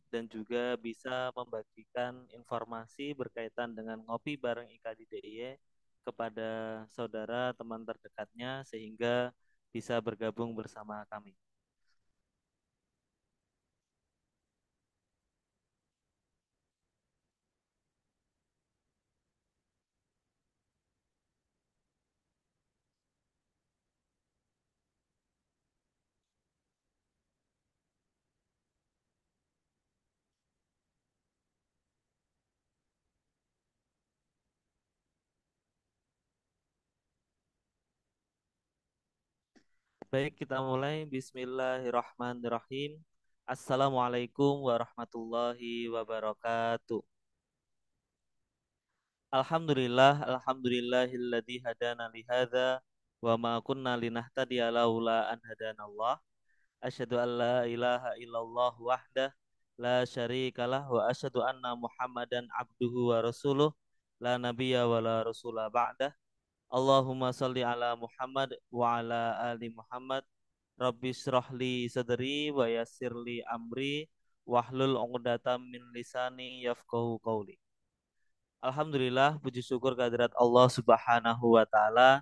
dan juga bisa membagikan informasi berkaitan dengan ngopi bareng IKADI DIY kepada saudara teman terdekatnya sehingga bisa bergabung bersama kami. Baik, kita mulai. Bismillahirrahmanirrahim. Assalamualaikum warahmatullahi wabarakatuh. Alhamdulillahilladzi hadana li hadza wa ma kunna linahtadiya laula an hadanallah. Asyhadu an la ilaha illallah wahdah la syarikalah wa asyhadu anna Muhammadan abduhu wa rasuluh la nabiyya wa la rasula ba'dah. Allahumma salli ala Muhammad wa ala ali Muhammad. Rabbi shrah li sadri wa yassir li amri wahlul 'uqdatam min lisani yafqahu qawli. Alhamdulillah, puji syukur kehadirat Allah Subhanahu wa taala.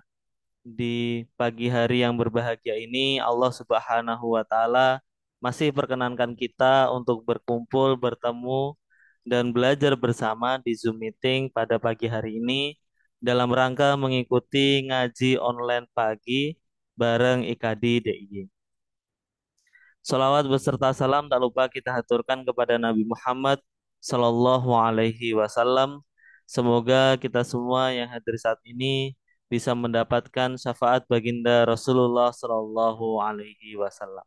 Di pagi hari yang berbahagia ini Allah Subhanahu wa taala masih perkenankan kita untuk berkumpul, bertemu dan belajar bersama di Zoom meeting pada pagi hari ini dalam rangka mengikuti ngaji online pagi bareng IKADI DIY. Salawat beserta salam tak lupa kita haturkan kepada Nabi Muhammad Sallallahu Alaihi Wasallam. Semoga kita semua yang hadir saat ini bisa mendapatkan syafaat baginda Rasulullah Sallallahu Alaihi Wasallam.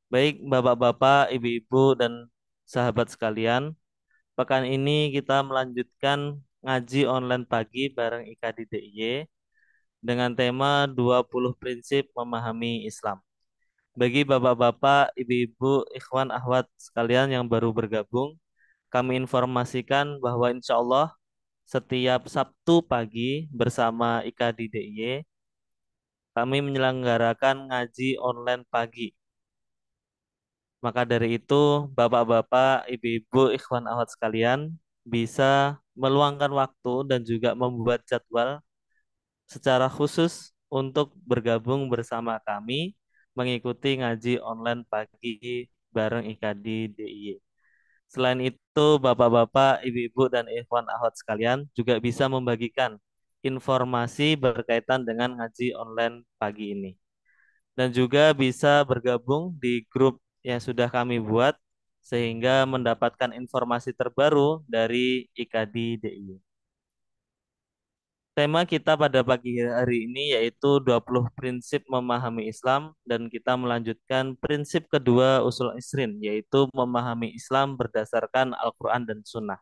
Baik, bapak-bapak, ibu-ibu, dan sahabat sekalian, pekan ini kita melanjutkan ngaji online pagi bareng IKADI DIY dengan tema 20 prinsip memahami Islam. Bagi bapak-bapak, ibu-ibu, ikhwan, akhwat sekalian yang baru bergabung, kami informasikan bahwa insya Allah setiap Sabtu pagi bersama IKADI DIY, kami menyelenggarakan ngaji online pagi. Maka dari itu, bapak-bapak, ibu-ibu, ikhwan, akhwat sekalian bisa meluangkan waktu dan juga membuat jadwal secara khusus untuk bergabung bersama kami mengikuti ngaji online pagi bareng IKADI DIY. Selain itu, bapak-bapak, ibu-ibu, dan ikhwan akhwat sekalian juga bisa membagikan informasi berkaitan dengan ngaji online pagi ini. Dan juga bisa bergabung di grup yang sudah kami buat sehingga mendapatkan informasi terbaru dari IKADI DIY. Tema kita pada pagi hari ini yaitu 20 prinsip memahami Islam dan kita melanjutkan prinsip kedua usul Isrin yaitu memahami Islam berdasarkan Al-Quran dan Sunnah.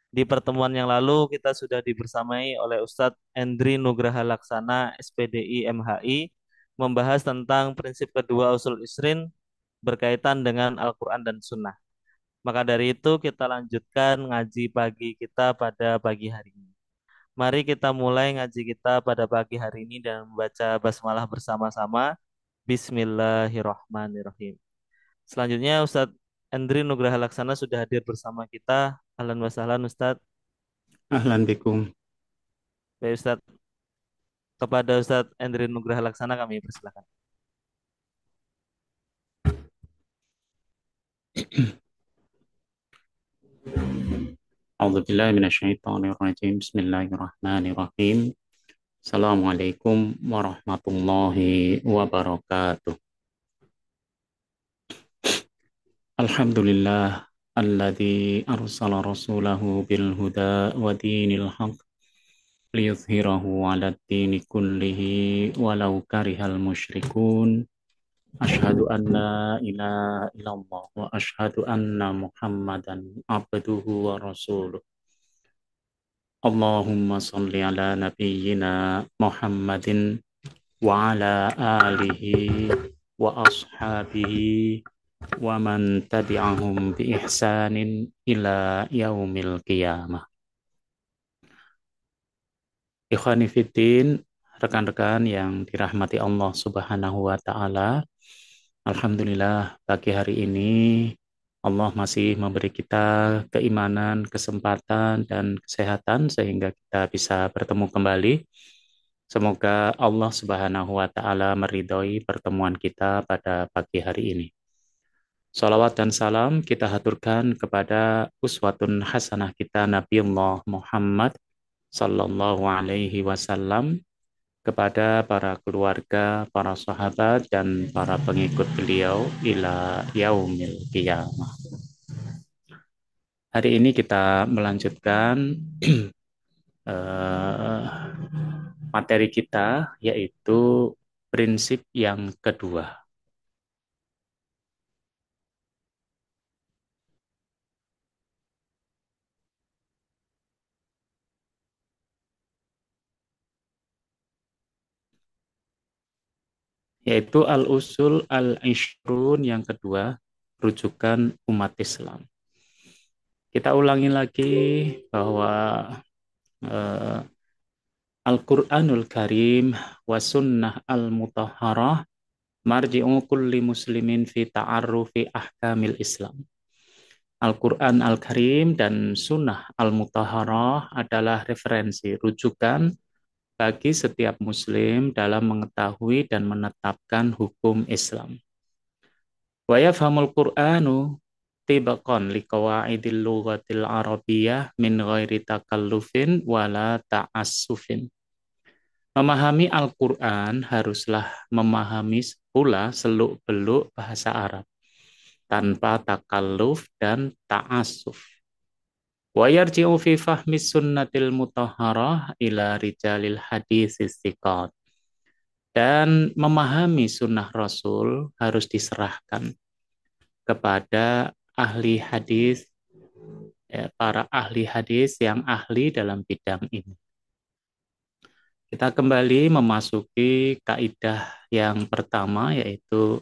Di pertemuan yang lalu kita sudah dibersamai oleh Ustadz Endri Nugraha Laksana SPDI MHI membahas tentang prinsip kedua usul Isrin berkaitan dengan Al-Quran dan Sunnah. Maka dari itu kita lanjutkan ngaji pagi kita pada pagi hari ini. Mari kita mulai ngaji kita pada pagi hari ini dan membaca basmalah bersama-sama. Bismillahirrahmanirrahim. Selanjutnya Ustadz Andri Nugraha Laksana sudah hadir bersama kita. Ahlan wa sahlan Ustadz. Ahlan bikum. Baik Ustadz, kepada Ustadz Andri Nugraha Laksana kami persilakan. A'udzu billahi minasyaitonir rajim. Bismillahirrahmanirrahim. Assalamualaikum warahmatullahi wabarakatuh. Alhamdulillah alladzi arsala rasulahu bil huda wa dinil haq liyuzhirahu 'alad dini kullihi walau karihal musyrikun. Asyhadu an la ilaha illallah wa asyhadu anna Muhammadan abduhu wa rasuluh. Allahumma salli ala nabiyyina Muhammadin wa ala alihi wa ashabihi wa man tabi'ahum bi ihsanin ila yaumil qiyamah. Ikhwani fiddin, rekan-rekan yang dirahmati Allah Subhanahu wa taala. Alhamdulillah pagi hari ini Allah masih memberi kita keimanan, kesempatan, dan kesehatan sehingga kita bisa bertemu kembali. Semoga Allah Subhanahu wa Ta'ala meridhoi pertemuan kita pada pagi hari ini. Salawat dan salam kita haturkan kepada uswatun hasanah kita Nabiullah Muhammad Sallallahu Alaihi Wasallam, kepada para keluarga, para sahabat, dan para pengikut beliau ila yaumil qiyamah. Hari ini kita melanjutkan materi kita, yaitu prinsip yang kedua, yaitu al-usul al-ishrun yang kedua, rujukan umat Islam. Kita ulangi lagi bahwa eh, Al-Quranul Karim wa sunnah al-mutahharah marji'u kulli muslimin fi ta'arrufi ahkamil Islam. Al-Quran Al-Karim dan sunnah al-mutahharah adalah referensi, rujukan bagi setiap muslim dalam mengetahui dan menetapkan hukum Islam. Wa yafhamul Qur'anu tibaqan liqawaidil lughatil arabiyyah min ghairi takallufin wala ta'assufin. Memahami Al-Quran haruslah memahami pula seluk-beluk bahasa Arab tanpa takalluf dan ta'assuf. Wa yarji'u fi fahmi sunnatil mutahharah ila rijalil hadis istiqat. Dan memahami sunnah Rasul harus diserahkan kepada ahli hadis, para ahli hadis yang ahli dalam bidang ini. Kita kembali memasuki kaidah yang pertama, yaitu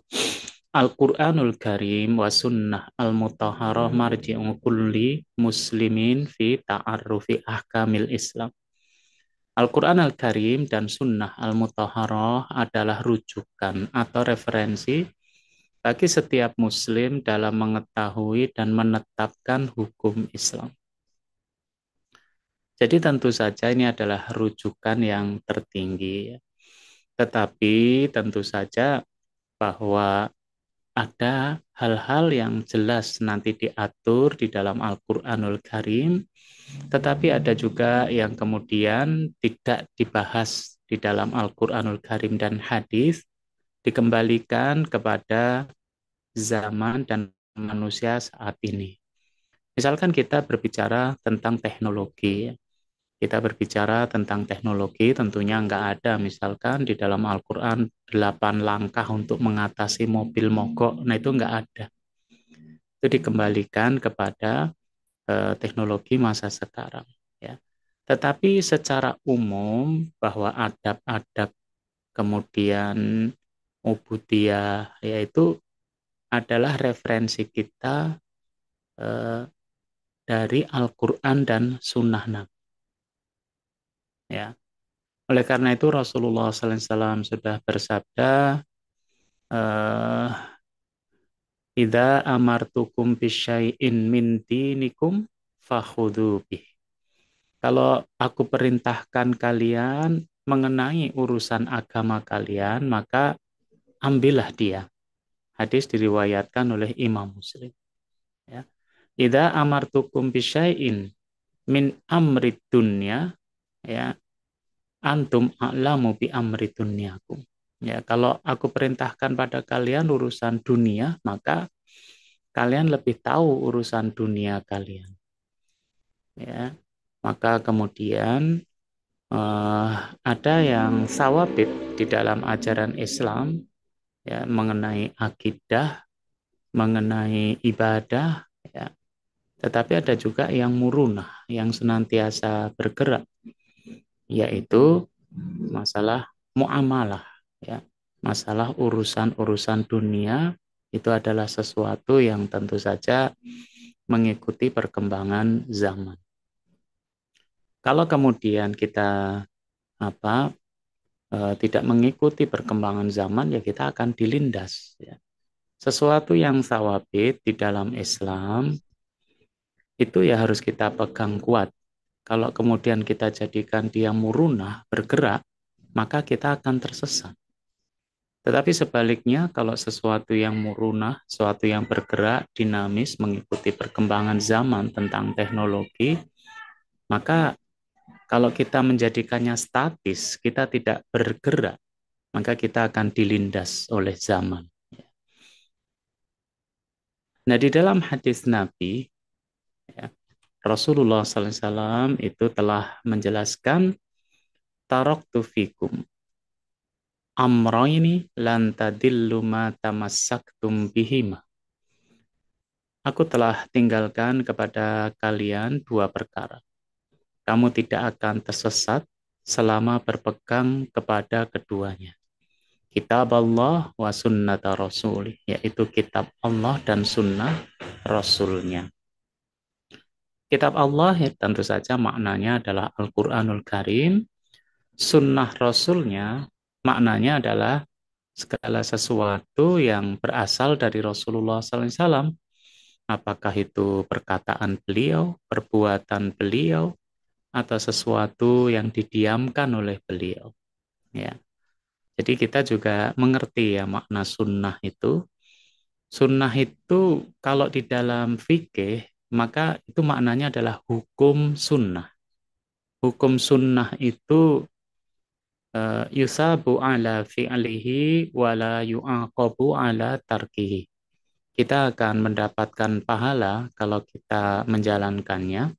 Al-Quranul Karim wa sunnah al-mutahharah marji'u kulli muslimin fi ta'arrufi ahkamil Islam. Al-Quran Al-Karim dan sunnah al-mutahharah adalah rujukan atau referensi bagi setiap muslim dalam mengetahui dan menetapkan hukum Islam. Jadi tentu saja ini adalah rujukan yang tertinggi. Tetapi tentu saja bahwa ada hal-hal yang jelas nanti diatur di dalam Al-Quranul Karim, tetapi ada juga yang kemudian tidak dibahas di dalam Al-Quranul Karim dan hadis, dikembalikan kepada zaman dan manusia saat ini. Misalkan kita berbicara tentang teknologi, kita berbicara tentang teknologi, tentunya nggak ada misalkan di dalam Al-Quran 8 langkah untuk mengatasi mobil mogok. Nah itu nggak ada. Itu dikembalikan kepada teknologi masa sekarang. Ya. Tetapi secara umum bahwa adab-adab kemudian ubudiyah yaitu adalah referensi kita dari Al-Quran dan Sunnah Nabi. Ya. Oleh karena itu Rasulullah SAW sudah bersabda, "Idza amartukum bisyai'in min dinikum fakhudhu bih." Kalau aku perintahkan kalian mengenai urusan agama kalian, maka ambillah dia. Hadis diriwayatkan oleh Imam Muslim. Ya. Idza amartukum bisyai'in min amri dunya, ya, antum a'lamu bi amri dunyakum. Ya, kalau aku perintahkan pada kalian urusan dunia, maka kalian lebih tahu urusan dunia kalian. Ya, maka kemudian ada yang sawabit di dalam ajaran Islam, ya, mengenai akidah, mengenai ibadah, ya. Tetapi ada juga yang murunah, yang senantiasa bergerak, yaitu masalah muamalah, ya. Masalah urusan-urusan dunia itu adalah sesuatu yang tentu saja mengikuti perkembangan zaman. Kalau kemudian kita tidak mengikuti perkembangan zaman, ya kita akan dilindas, ya. Sesuatu yang sawabit di dalam Islam itu ya harus kita pegang kuat. Kalau kemudian kita jadikan dia murunah, bergerak, maka kita akan tersesat. Tetapi sebaliknya, kalau sesuatu yang murunah, sesuatu yang bergerak, dinamis, mengikuti perkembangan zaman tentang teknologi, maka kalau kita menjadikannya statis, kita tidak bergerak, maka kita akan dilindas oleh zaman. Nah, di dalam hadis Nabi, ya, Rasulullah SAW itu telah menjelaskan taraktu fikum amroini lan tadillu ma tamassaktum bihima. Aku telah tinggalkan kepada kalian dua perkara. Kamu tidak akan tersesat selama berpegang kepada keduanya. Kitab Allah wa sunnata rasulih, yaitu kitab Allah dan sunnah Rasulnya. Kitab Allah ya, tentu saja maknanya adalah Al-Quranul Karim. Sunnah Rasulnya maknanya adalah segala sesuatu yang berasal dari Rasulullah SAW. Apakah itu perkataan beliau, perbuatan beliau, atau sesuatu yang didiamkan oleh beliau. Ya. Jadi kita juga mengerti ya makna sunnah itu. Sunnah itu kalau di dalam fikih, maka itu maknanya adalah hukum sunnah. Hukum sunnah itu yusabu ala fi'lihi wala yu'aqabu ala tarkihi. Kita akan mendapatkan pahala kalau kita menjalankannya,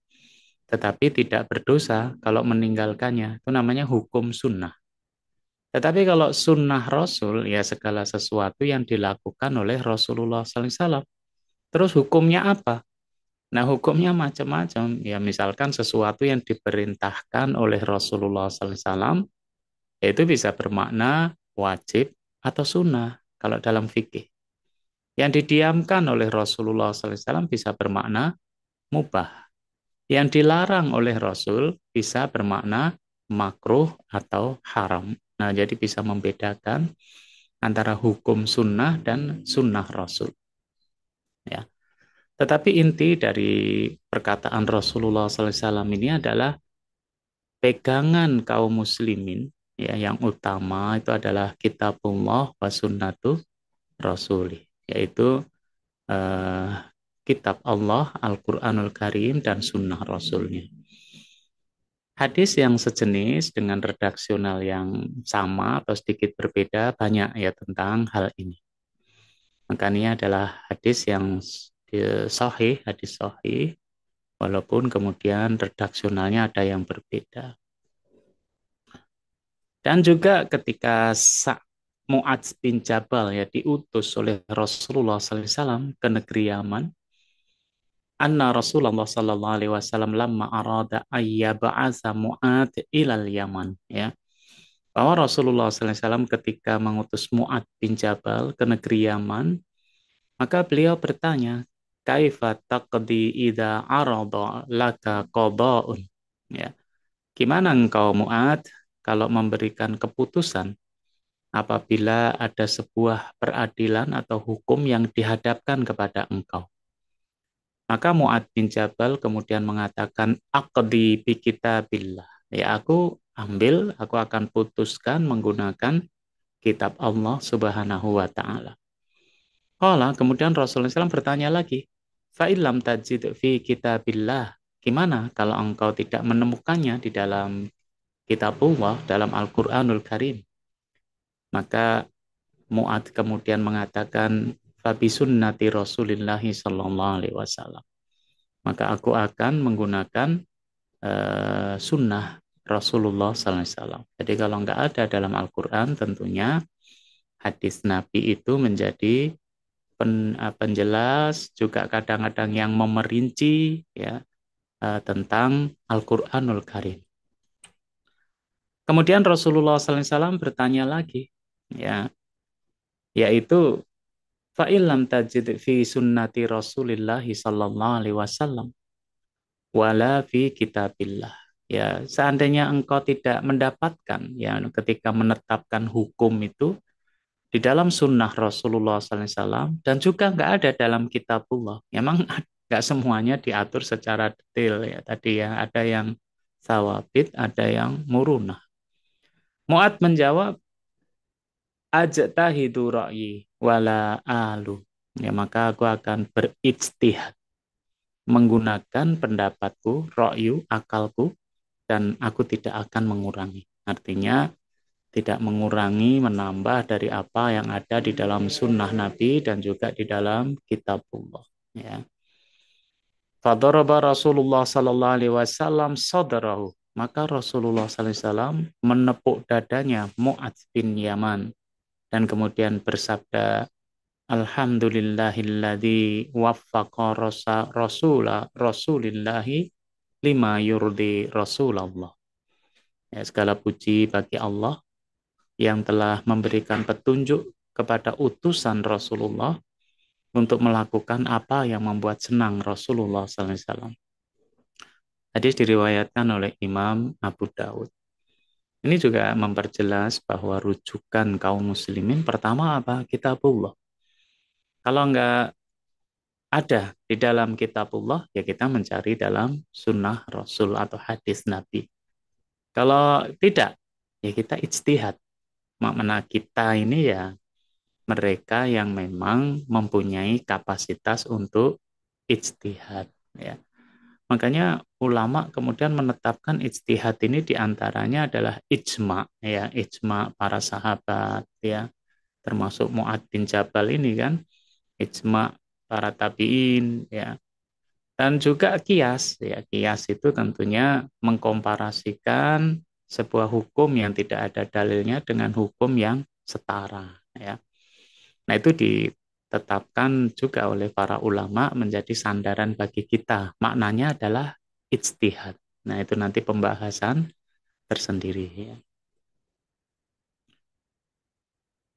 tetapi tidak berdosa kalau meninggalkannya. Itu namanya hukum sunnah. Tetapi kalau sunnah Rasul, ya segala sesuatu yang dilakukan oleh Rasulullah SAW. Terus hukumnya apa? Nah, hukumnya macam-macam. Ya, misalkan sesuatu yang diperintahkan oleh Rasulullah SAW, itu bisa bermakna wajib atau sunnah kalau dalam fikih. Yang didiamkan oleh Rasulullah SAW bisa bermakna mubah. Yang dilarang oleh Rasul bisa bermakna makruh atau haram. Nah, jadi bisa membedakan antara hukum sunnah dan sunnah Rasul. Ya. Tetapi inti dari perkataan Rasulullah SAW ini adalah pegangan kaum muslimin ya yang utama itu adalah kitabullah wa sunnatu rasuli, yaitu eh, kitab Allah, Al-Quranul Karim, dan sunnah Rasulnya. Hadis yang sejenis dengan redaksional yang sama atau sedikit berbeda banyak ya tentang hal ini. Makanya adalah hadis yang sahih, hadis sahih, walaupun kemudian redaksionalnya ada yang berbeda. Dan juga ketika Mu'adz bin Jabal ya diutus oleh Rasulullah SAW ke negeri Yaman, anna Rasulullah sallallahu alaihi wasallam lamma arada ayyab'atsa Mu'adz ilal Yaman ya. Bahwa Rasulullah SAW ketika mengutus Mu'adz bin Jabal ke negeri Yaman, maka beliau bertanya, kaifa taqdi idza arada laka qada'un ya. Gimana engkau Mu'adz kalau memberikan keputusan apabila ada sebuah peradilan atau hukum yang dihadapkan kepada engkau? Maka Mu'adz bin Jabal kemudian mengatakan, aqdi bi kitabillah. Ya, aku akan putuskan menggunakan kitab Allah Subhanahu wa taala. Kemudian Rasulullah SAW bertanya lagi, fa'ilam tajid fi kitabillah. Gimana kalau engkau tidak menemukannya di dalam kitabullah, dalam Al-Quranul Karim? Maka Mu'adz kemudian mengatakan, fabi sunnati Rasulillahi sallallahu alaihi wasallam. Maka aku akan menggunakan sunnah Rasulullah sallallahu alaihi wasallam. Jadi kalau nggak ada dalam Al-Quran, tentunya hadis Nabi itu menjadi penjelas, juga kadang-kadang yang memerinci ya tentang Al-Quranul Karim. Kemudian Rasulullah SAW bertanya lagi, ya, yaitu fa'ilam tajid fi sunnati Rasulillah sallallahu alaihi wasallam wala fi kitabillah. Ya, seandainya engkau tidak mendapatkan ya ketika menetapkan hukum itu di dalam sunnah Rasulullah SAW dan juga nggak ada dalam kitabullah. Memang nggak semuanya diatur secara detail ya tadi ya. Ada yang sawabit, ada yang murunah. Mu'ad menjawab, ajtahidu ra'yi wala alu. Ya, maka aku akan berijtihad menggunakan pendapatku, ra'yu, akalku, dan aku tidak akan mengurangi. Artinya tidak mengurangi, menambah dari apa yang ada di dalam sunnah Nabi dan juga di dalam kitabullah. Ya. Fadaraba Rasulullah sallallahu alaihi wasallam sadrahu. Maka Rasulullah sallallahu alaihi wasallam menepuk dadanya Mu'adz bin Yaman dan kemudian bersabda, Alhamdulillahilladzi waffaqa rasulillahi lima yurdi Rasulullah. Ya, segala puji bagi Allah yang telah memberikan petunjuk kepada utusan Rasulullah untuk melakukan apa yang membuat senang Rasulullah SAW. Hadis diriwayatkan oleh Imam Abu Daud. Ini juga memperjelas bahwa rujukan kaum muslimin pertama apa? Kitabullah. Kalau enggak ada di dalam kitabullah, ya kita mencari dalam sunnah Rasul atau hadis Nabi. Kalau tidak, ya kita ijtihad. Makna kita ini ya mereka yang memang mempunyai kapasitas untuk ijtihad. Ya. Makanya ulama kemudian menetapkan ijtihad ini diantaranya adalah ijma, ya ijma para sahabat, ya termasuk Mu'ad bin Jabal ini kan, ijma para tabiin, ya dan juga kias, ya kias itu tentunya mengkomparasikan sebuah hukum yang tidak ada dalilnya dengan hukum yang setara, ya. Nah, itu ditetapkan juga oleh para ulama menjadi sandaran bagi kita. Maknanya adalah ijtihad. Nah, itu nanti pembahasan tersendiri. Ya.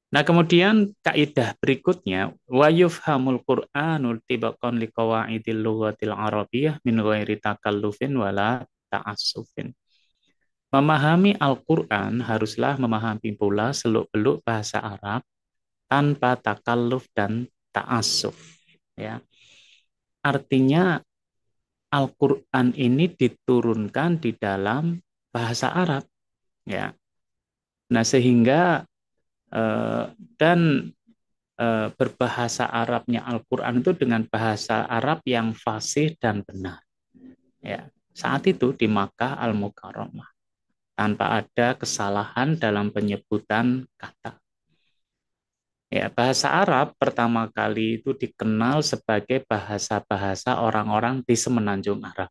Nah, kemudian kaidah berikutnya, wa yufhamul Qur'anul tibaqan liqawaidil lughatil arabiyyah min ghairi takallufin wala ta'assufin. Memahami Al-Qur'an haruslah memahami pula seluk-beluk bahasa Arab tanpa takalluf dan ta'assuf, ya. Artinya Al-Qur'an ini diturunkan di dalam bahasa Arab, ya. Nah, sehingga eh, dan berbahasa Arabnya Al-Qur'an itu dengan bahasa Arab yang fasih dan benar, ya. Saat itu di Makkah Al-Mukarramah tanpa ada kesalahan dalam penyebutan kata. Ya, bahasa Arab pertama kali itu dikenal sebagai bahasa-bahasa orang-orang di semenanjung Arab.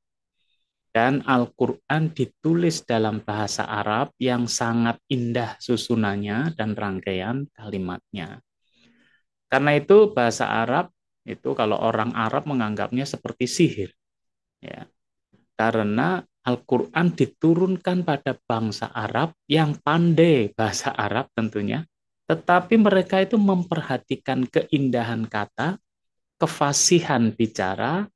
Dan Al-Quran ditulis dalam bahasa Arab yang sangat indah susunannya dan rangkaian kalimatnya. Karena itu bahasa Arab itu kalau orang Arab menganggapnya seperti sihir. Ya. Karena Al-Quran diturunkan pada bangsa Arab yang pandai bahasa Arab tentunya, tetapi mereka itu memperhatikan keindahan kata, kefasihan bicara,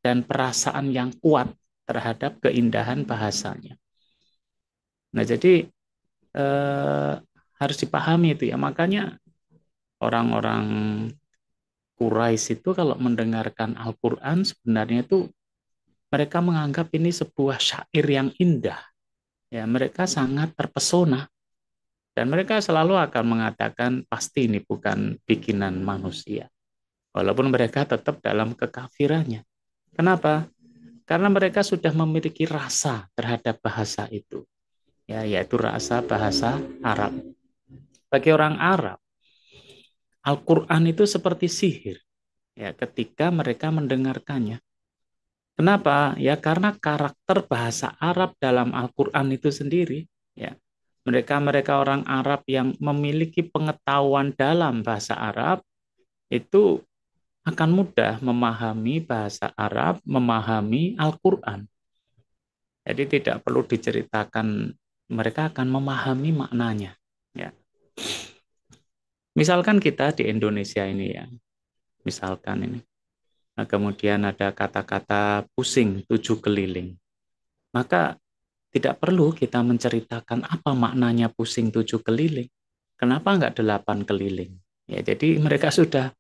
dan perasaan yang kuat terhadap keindahan bahasanya. Nah, jadi harus dipahami itu ya. Makanya orang-orang Quraisy itu kalau mendengarkan Al-Quran sebenarnya itu mereka menganggap ini sebuah syair yang indah. Ya, mereka sangat terpesona. Dan mereka selalu akan mengatakan pasti ini bukan bikinan manusia. Walaupun mereka tetap dalam kekafirannya. Kenapa? Karena mereka sudah memiliki rasa terhadap bahasa itu. Ya, yaitu rasa bahasa Arab. Bagi orang Arab, Al-Quran itu seperti sihir. Ya, ketika mereka mendengarkannya. Kenapa? Ya, karena karakter bahasa Arab dalam Al-Quran itu sendiri. Ya, mereka orang Arab yang memiliki pengetahuan dalam bahasa Arab itu akan mudah memahami bahasa Arab, memahami Al-Quran. Jadi tidak perlu diceritakan, mereka akan memahami maknanya. Ya. Misalkan kita di Indonesia ini ya, misalkan ini. Nah, kemudian ada kata-kata pusing, tujuh keliling. Maka tidak perlu kita menceritakan apa maknanya pusing tujuh keliling. Kenapa enggak 8 keliling? Ya, jadi mereka sudah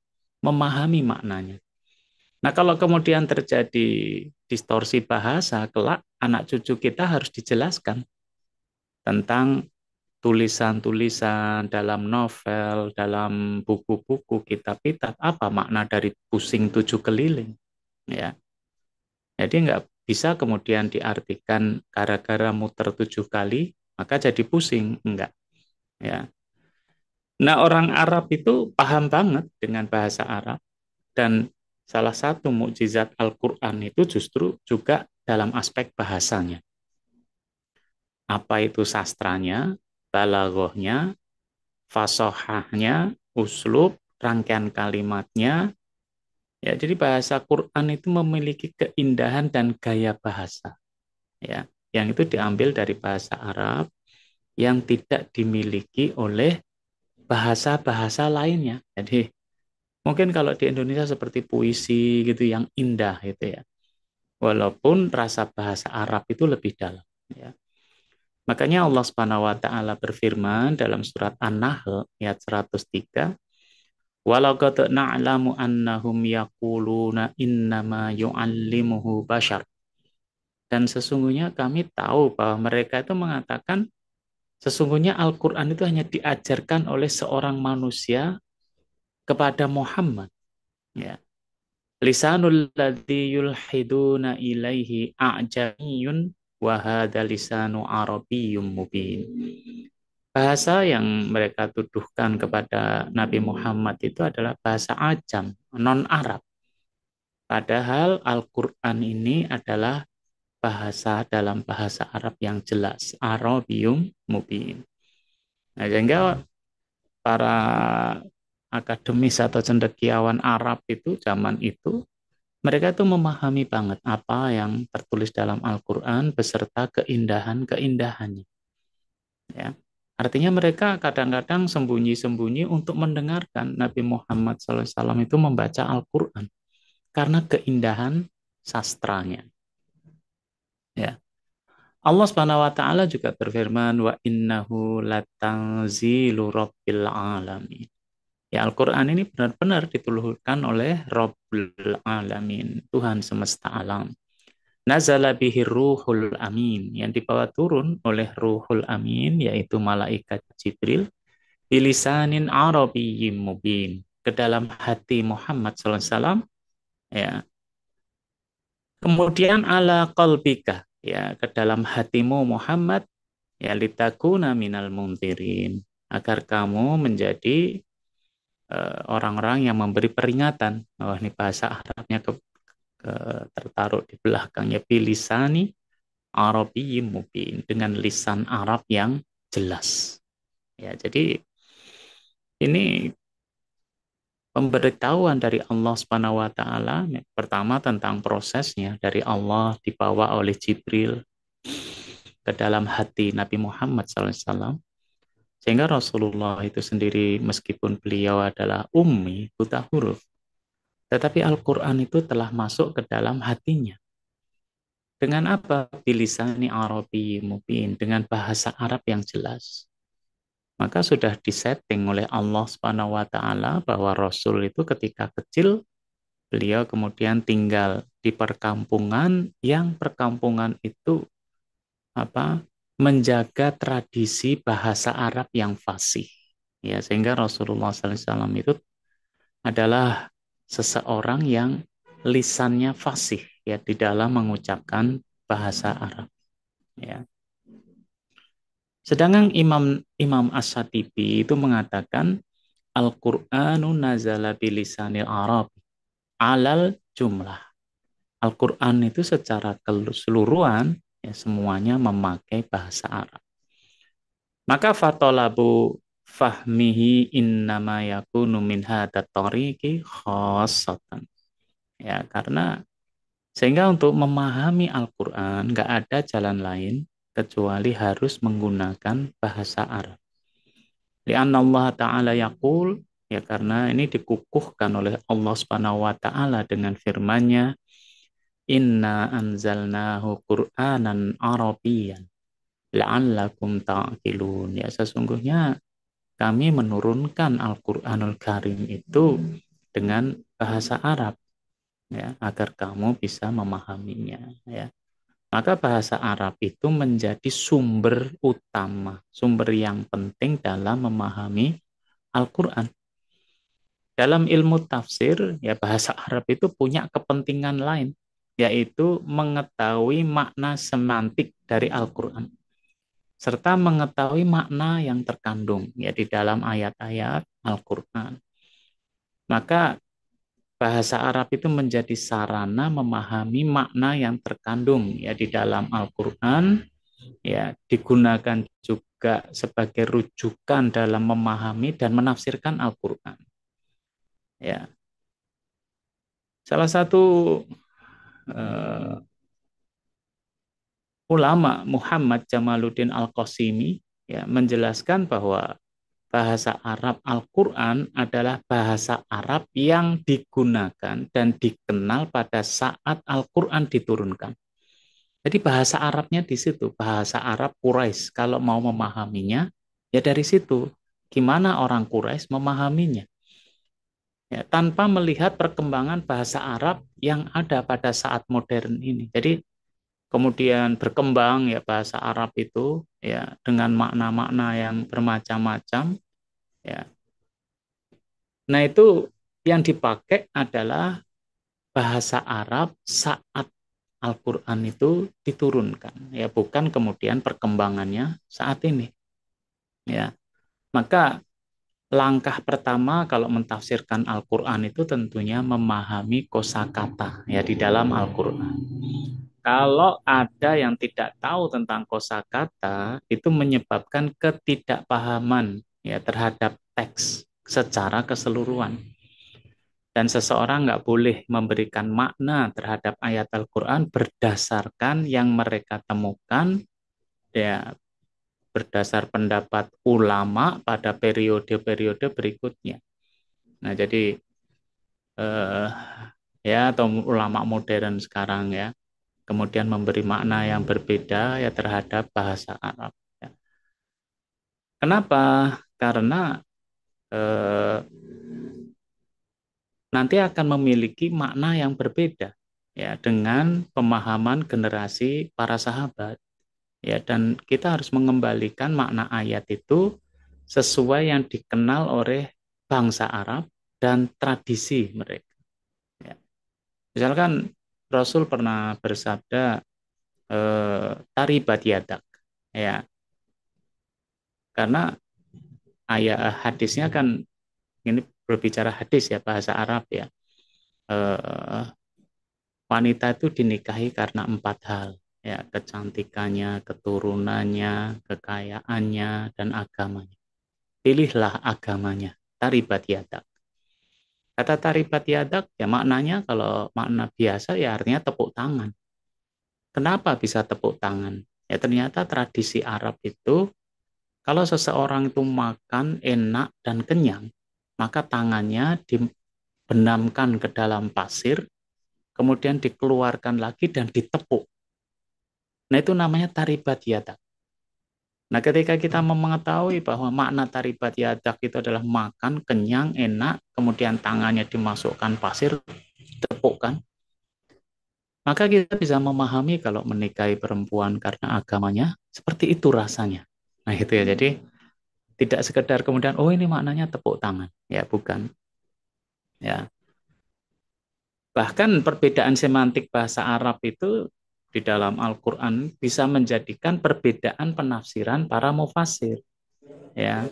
memahami maknanya. Nah, kalau kemudian terjadi distorsi bahasa, kelak anak cucu kita harus dijelaskan tentang tulisan-tulisan dalam novel, dalam buku-buku, kitab-kitab, apa makna dari pusing 7 keliling. Ya, jadi nggak bisa kemudian diartikan gara-gara muter 7 kali, maka jadi pusing. Enggak. Ya. Nah, orang Arab itu paham banget dengan bahasa Arab, dan salah satu mukjizat Al-Quran itu justru juga dalam aspek bahasanya. Apa itu sastranya, balaghahnya, fasohahnya, uslub, rangkaian kalimatnya. Ya, jadi bahasa Quran itu memiliki keindahan dan gaya bahasa. Ya, yang itu diambil dari bahasa Arab yang tidak dimiliki oleh bahasa-bahasa lainnya. Jadi mungkin kalau di Indonesia seperti puisi gitu yang indah gitu ya. Walaupun rasa bahasa Arab itu lebih dalam. Ya. Makanya Allah Subhanahu wa taala berfirman dalam surat An-Nahl ayat 103, "Walau qad na'lamu annahum yaquluna innama yu'allimuhu bashar." Dan sesungguhnya kami tahu bahwa mereka itu mengatakan sesungguhnya Al-Qur'an itu hanya diajarkan oleh seorang manusia kepada Muhammad. Ya. Lisanul ladzi yulhiduna ilaihi a'jamiyun wa hadza lisanu arabiyyum mubin. Bahasa yang mereka tuduhkan kepada Nabi Muhammad itu adalah bahasa Ajam, non-Arab. Padahal Al-Quran ini adalah bahasa dalam bahasa Arab yang jelas, Arabiyyum mubin. Nah, sehingga para akademis atau cendekiawan Arab itu zaman itu mereka itu memahami banget apa yang tertulis dalam Al-Quran beserta keindahan-keindahannya. Ya. Artinya mereka kadang-kadang sembunyi-sembunyi untuk mendengarkan Nabi Muhammad SAW itu membaca Al-Quran karena keindahan sastranya. Ya. Allah Subhanahu wa taala juga berfirman wa innahu latanzilu rabbil alamin. Ya, Al-Quran ini benar-benar diturunkan oleh Rabbul Alamin, Tuhan semesta alam. Nazala bihir ruhul amin, yang dibawa turun oleh ruhul amin, yaitu malaikat Jibril, bilisanin arabiyyin mubin, ke dalam hati Muhammad SAW, ya. Kemudian ala qalbika, ya, ke dalam hatimu Muhammad, ya, litakuna minal muntirin, agar kamu menjadi orang-orang yang memberi peringatan. Oh, ini bahasa Arabnya tertaruh di belakangnya, bilisani Arabiyyin mubin, dengan lisan Arab yang jelas. Ya, jadi ini pemberitahuan dari Allah Subhanahu wa taala pertama tentang prosesnya dari Allah dibawa oleh Jibril ke dalam hati Nabi Muhammad SAW, sehingga Rasulullah itu sendiri meskipun beliau adalah ummi, buta huruf, tetapi Al-Qur'an itu telah masuk ke dalam hatinya. Dengan apa? Bilisani Arabi mubin, dengan bahasa Arab yang jelas. Maka sudah disetting oleh Allah Subhanahu wa taala bahwa Rasul itu ketika kecil beliau kemudian tinggal di perkampungan yang perkampungan itu apa? Menjaga tradisi bahasa Arab yang fasih. Ya, sehingga Rasulullah SAW itu adalah seseorang yang lisannya fasih ya di dalam mengucapkan bahasa Arab. Ya. Sedangkan Imam As-Shatibi itu mengatakan Al-Qur'anu nazala bilisanil Arab alal jumlah. Al-Qur'an itu secara keseluruhan ya semuanya memakai bahasa Arab. Maka fatolabu fahmihi innama yakunu min hadat tariqi khassatan. Ya, karena sehingga untuk memahami Al-Qur'an nggak ada jalan lain kecuali harus menggunakan bahasa Arab. Lianna Allah Ta'ala yaqul, ya karena ini dikukuhkan oleh Allah Subhanahu wa taala dengan firman-Nya, "Inna anzalnahu Qur'anan Arabiyyan la'allakum ta'qilun." Ya sesungguhnya kami menurunkan Al-Qur'anul Karim itu dengan bahasa Arab, ya, agar kamu bisa memahaminya, ya. Maka bahasa Arab itu menjadi sumber utama, sumber yang penting dalam memahami Al-Qur'an. Dalam ilmu tafsir, ya, bahasa Arab itu punya kepentingan lain, yaitu mengetahui makna semantik dari Al-Qur'an serta mengetahui makna yang terkandung, ya, di dalam ayat-ayat Al-Qur'an. Maka bahasa Arab itu menjadi sarana memahami makna yang terkandung, ya, di dalam Al-Qur'an, ya, digunakan juga sebagai rujukan dalam memahami dan menafsirkan Al-Qur'an. Ya, salah satu uh, ulama Muhammad Jamaluddin Al-Qasimi, ya, menjelaskan bahwa bahasa Arab Al-Qur'an adalah bahasa Arab yang digunakan dan dikenal pada saat Al-Qur'an diturunkan. Jadi bahasa Arabnya di situ, bahasa Arab Quraisy. Kalau mau memahaminya, ya dari situ. Gimana orang Quraisy memahaminya? Ya, tanpa melihat perkembangan bahasa Arab yang ada pada saat modern ini. Jadi kemudian berkembang, ya, bahasa Arab itu, ya, dengan makna-makna yang bermacam-macam, ya. Nah, itu yang dipakai adalah bahasa Arab saat Al-Qur'an itu diturunkan, ya, bukan kemudian perkembangannya saat ini, ya. Maka langkah pertama kalau mentafsirkan Al-Qur'an itu tentunya memahami kosakata, ya, di dalam Al-Qur'an. Kalau ada yang tidak tahu tentang kosakata, itu menyebabkan ketidakpahaman, ya, terhadap teks secara keseluruhan. Dan seseorang nggak boleh memberikan makna terhadap ayat Al-Quran berdasarkan yang mereka temukan, ya, berdasar pendapat ulama pada periode-periode berikutnya. Nah, jadi ya, atau ulama modern sekarang, ya, kemudian memberi makna yang berbeda, ya, terhadap bahasa Arab. Ya. Kenapa? Karena eh, nanti akan memiliki makna yang berbeda, ya, dengan pemahaman generasi para sahabat, ya, dan kita harus mengembalikan makna ayat itu sesuai yang dikenal oleh bangsa Arab dan tradisi mereka, ya. Misalkan Rasul pernah bersabda, taribat yadak, ya, karena ayat hadisnya kan ini berbicara hadis, ya, bahasa Arab, ya. eh, Wanita itu dinikahi karena 4 hal, ya, kecantikannya, keturunannya, kekayaannya, dan agamanya. Pilihlah agamanya, taribat yadak. Kata taribat yadak, ya, maknanya kalau makna biasa, ya, artinya tepuk tangan. Kenapa bisa tepuk tangan? Ya, ternyata tradisi Arab itu, kalau seseorang itu makan enak dan kenyang, maka tangannya dibenamkan ke dalam pasir, kemudian dikeluarkan lagi dan ditepuk. Nah, itu namanya taribat yadak. Nah, ketika kita mengetahui bahwa makna taribat yadak itu adalah makan, kenyang, enak, kemudian tangannya dimasukkan pasir, tepukkan, maka kita bisa memahami kalau menikahi perempuan karena agamanya, seperti itu rasanya. Nah, itu, ya. Jadi, tidak sekedar kemudian, oh, ini maknanya tepuk tangan. Ya, bukan. Ya. Bahkan perbedaan semantik bahasa Arab itu di dalam Al-Quran bisa menjadikan perbedaan penafsiran para mufassir, ya,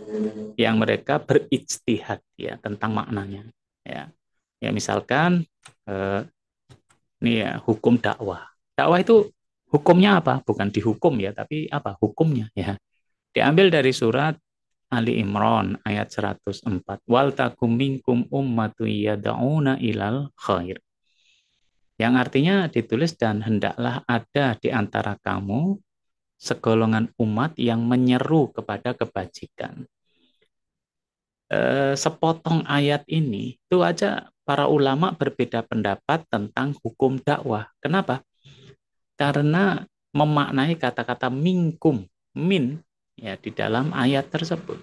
yang mereka berijtihad, ya, tentang maknanya, ya. Ya, misalkan ini, ya, hukum dakwah. Dakwah itu hukumnya apa? Bukan dihukum, ya, tapi apa? Hukumnya, ya. Diambil dari surat Ali Imran ayat 104. Wal takum minkum ummatu yad'una ilal khair. Yang artinya ditulis, dan hendaklah ada di antara kamu segolongan umat yang menyeru kepada kebajikan. Sepotong ayat ini itu aja para ulama berbeda pendapat tentang hukum dakwah. Kenapa? Karena memaknai kata-kata minkum, min, ya, di dalam ayat tersebut.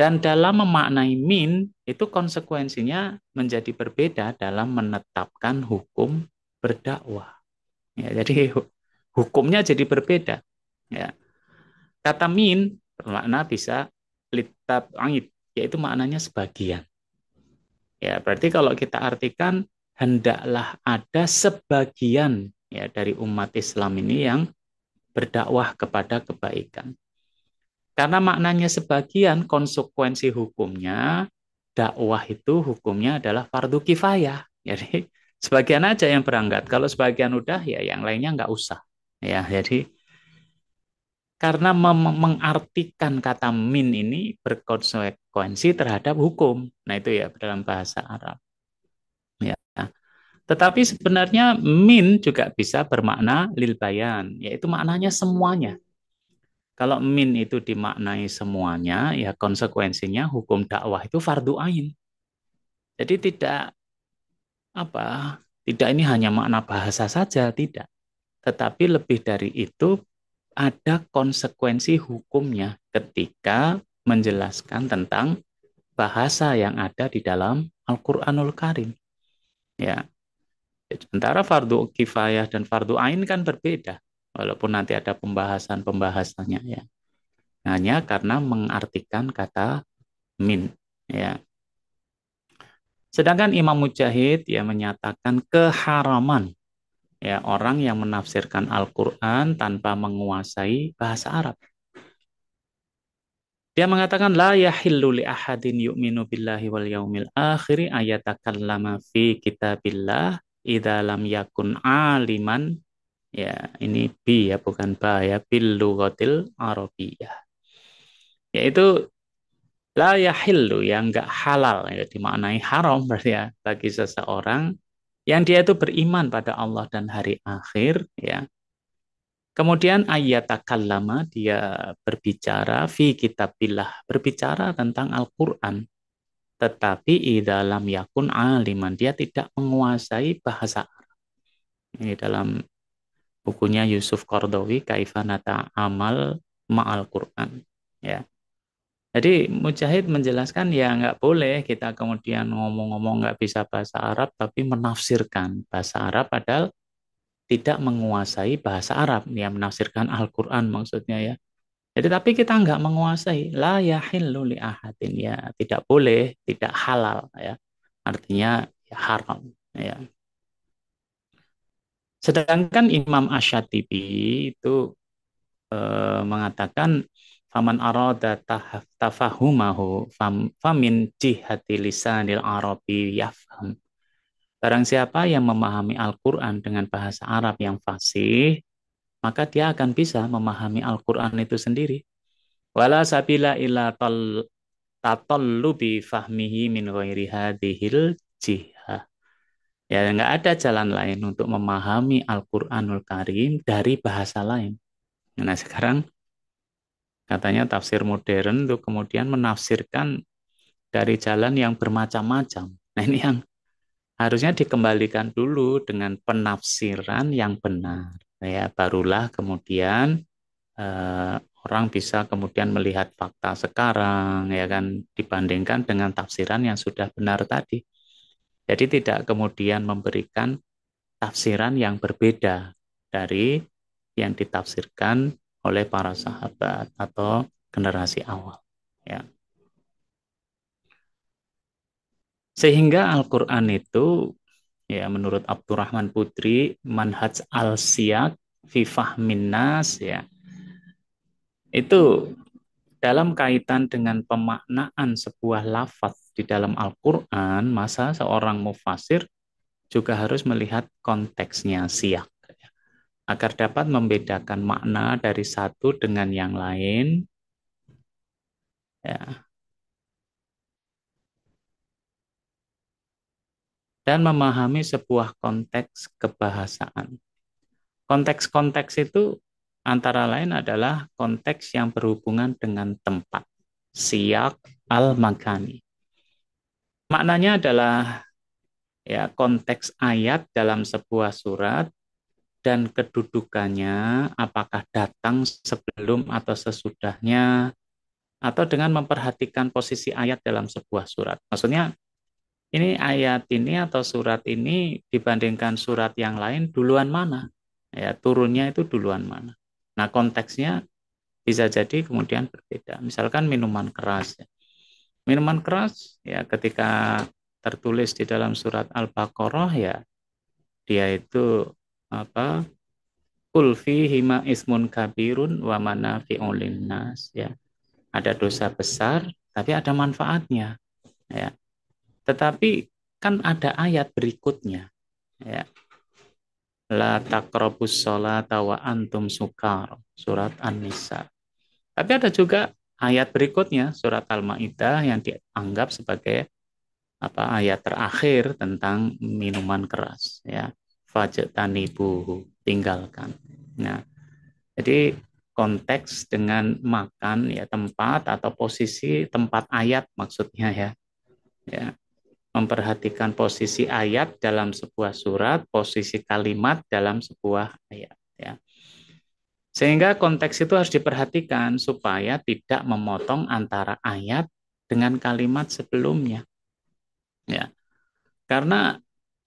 Dan dalam memaknai min, itu konsekuensinya menjadi berbeda dalam menetapkan hukum berdakwah. Ya, jadi hukumnya jadi berbeda. Ya. Kata min bermakna bisa litab angit, yaitu maknanya sebagian. Ya, berarti kalau kita artikan hendaklah ada sebagian ya dari umat Islam ini yang berdakwah kepada kebaikan. Karena maknanya sebagian, konsekuensi hukumnya dakwah itu hukumnya adalah fardu kifayah. Jadi sebagian aja yang berangkat. Kalau sebagian udah ya yang lainnya nggak usah. Ya, jadi karena mengartikan kata min ini berkonsekuensi terhadap hukum. Nah, itu ya dalam bahasa Arab. Ya. Tetapi sebenarnya min juga bisa bermakna lil bayan, yaitu maknanya semuanya. Kalau min itu dimaknai semuanya, ya konsekuensinya hukum dakwah itu fardu ain. Jadi tidak apa, tidak ini hanya makna bahasa saja, tidak. Tetapi lebih dari itu ada konsekuensi hukumnya ketika menjelaskan tentang bahasa yang ada di dalam Al-Qur'anul Karim. Ya, sementara fardu kifayah dan fardu ain kan berbeda. Walaupun nanti ada pembahasan-pembahasannya ya. Hanya karena mengartikan kata min ya. Sedangkan Imam Mujahid ya menyatakan keharaman ya orang yang menafsirkan Al-Qur'an tanpa menguasai bahasa Arab. Dia mengatakan la yahillu li ahadin yu'minu billahi wal yaumil akhir ayatakallama fi kitabillah idza lam yakun aliman ya ini bi ya bukan ba ya bil lughatil arabiyyah. Yaitu la yahillu yang enggak halal ya dimaknai haram berarti ya bagi seseorang yang dia itu beriman pada Allah dan hari akhir ya. Kemudian ayat takallama dia berbicara fi kitabillah berbicara tentang Al-Qur'an tetapi dalam yakun aliman dia tidak menguasai bahasa Arab. Ini dalam bukunya Yusuf Qardawi Kaifanata Amal Ma'al Qur'an ya. Jadi Mujahid menjelaskan ya nggak boleh kita kemudian ngomong-ngomong nggak bisa bahasa Arab tapi menafsirkan bahasa Arab padahal tidak menguasai bahasa Arab. Ya menafsirkan Al-Quran maksudnya ya. Jadi tapi kita nggak menguasai. La yahillu li ahadin. Ya tidak boleh, tidak halal ya. Artinya ya, haram ya. Sedangkan Imam Ash-Shatibi itu mengatakan faman arada tafahumahu famin jihati lisanil arabi yafham. Barang siapa yang memahami Al-Qur'an dengan bahasa Arab yang fasih, maka dia akan bisa memahami Al-Qur'an itu sendiri. Wala sabila ila tatallubi fahmihi min ghairi hadhil jihah. Ya, nggak ada jalan lain untuk memahami Al-Qur'anul Karim dari bahasa lain. Nah, sekarang katanya tafsir modern itu kemudian menafsirkan dari jalan yang bermacam-macam. Nah, ini yang harusnya dikembalikan dulu dengan penafsiran yang benar. Ya, barulah kemudian orang bisa kemudian melihat fakta sekarang, ya kan, dibandingkan dengan tafsiran yang sudah benar tadi. Jadi tidak kemudian memberikan tafsiran yang berbeda dari yang ditafsirkan oleh para sahabat atau generasi awal. Ya. Sehingga Al-Quran itu ya menurut Abdurrahman Putri manhaj al-siyaq fi fahmin nas ya itu dalam kaitan dengan pemaknaan sebuah lafaz di dalam Al-Quran masa seorang mufasir juga harus melihat konteksnya siyak agar dapat membedakan makna dari satu dengan yang lain ya, dan memahami sebuah konteks kebahasaan. Konteks-konteks itu antara lain adalah konteks yang berhubungan dengan tempat, siyak al-makani. Maknanya adalah ya konteks ayat dalam sebuah surat dan kedudukannya apakah datang sebelum atau sesudahnya atau dengan memperhatikan posisi ayat dalam sebuah surat. Maksudnya ini ayat ini atau surat ini dibandingkan surat yang lain duluan mana? Ya, turunnya itu duluan mana? Nah, konteksnya bisa jadi kemudian berbeda. Misalkan minuman keras. Ya. Minuman keras ya ketika tertulis di dalam surat Al-Baqarah ya dia itu apa? Qul hima ismun kabirun wa manafi'un linnas ya. Ada dosa besar tapi ada manfaatnya ya. Tetapi kan ada ayat berikutnya ya. La taqrabus sholata wa antum sukar. Surat An-Nisa. Tapi ada juga ayat berikutnya surat Al-Maidah yang dianggap sebagai ayat terakhir tentang minuman keras ya. Fajtanibuhu, tinggalkan. Nah, jadi konteks dengan makan ya tempat atau posisi tempat ayat maksudnya ya. Ya, memperhatikan posisi ayat dalam sebuah surat, posisi kalimat dalam sebuah ayat. Ya. Sehingga konteks itu harus diperhatikan supaya tidak memotong antara ayat dengan kalimat sebelumnya. Ya, karena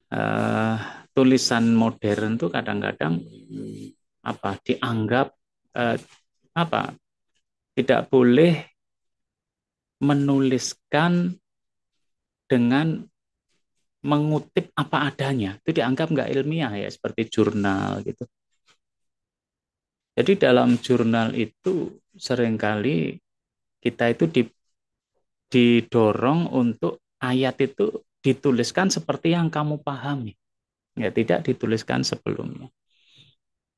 eh, tulisan modern itu kadang-kadang dianggap eh, apa tidak boleh menuliskan dengan mengutip apa adanya. Itu dianggap nggak ilmiah ya, seperti jurnal gitu. Jadi dalam jurnal itu seringkali kita itu didorong untuk ayat itu dituliskan seperti yang kamu pahami. Ya, tidak dituliskan sebelumnya.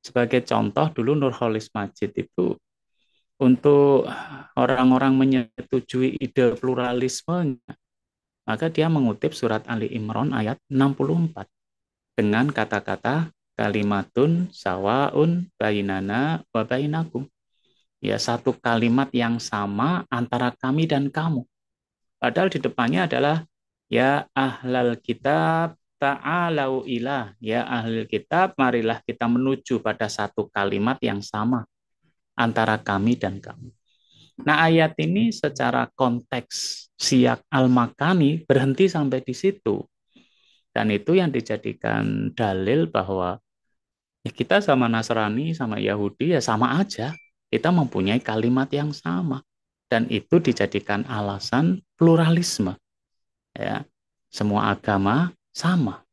Sebagai contoh dulu Nurholis Majid itu untuk orang-orang menyetujui ide pluralisme, maka dia mengutip surat Ali Imran ayat 64 dengan kata-kata kalimatun sawaun bainana wa bainakum. Ya, satu kalimat yang sama antara kami dan kamu. Padahal di depannya adalah ya ahlal kitab ta'alau ilah. Ya ahlul kitab, marilah kita menuju pada satu kalimat yang sama antara kami dan kamu. Nah, ayat ini secara konteks siyak al-makani berhenti sampai di situ. Dan itu yang dijadikan dalil bahwa ya kita sama Nasrani, sama Yahudi ya sama aja. Kita mempunyai kalimat yang sama. Dan itu dijadikan alasan pluralisme. Ya, semua agama sama.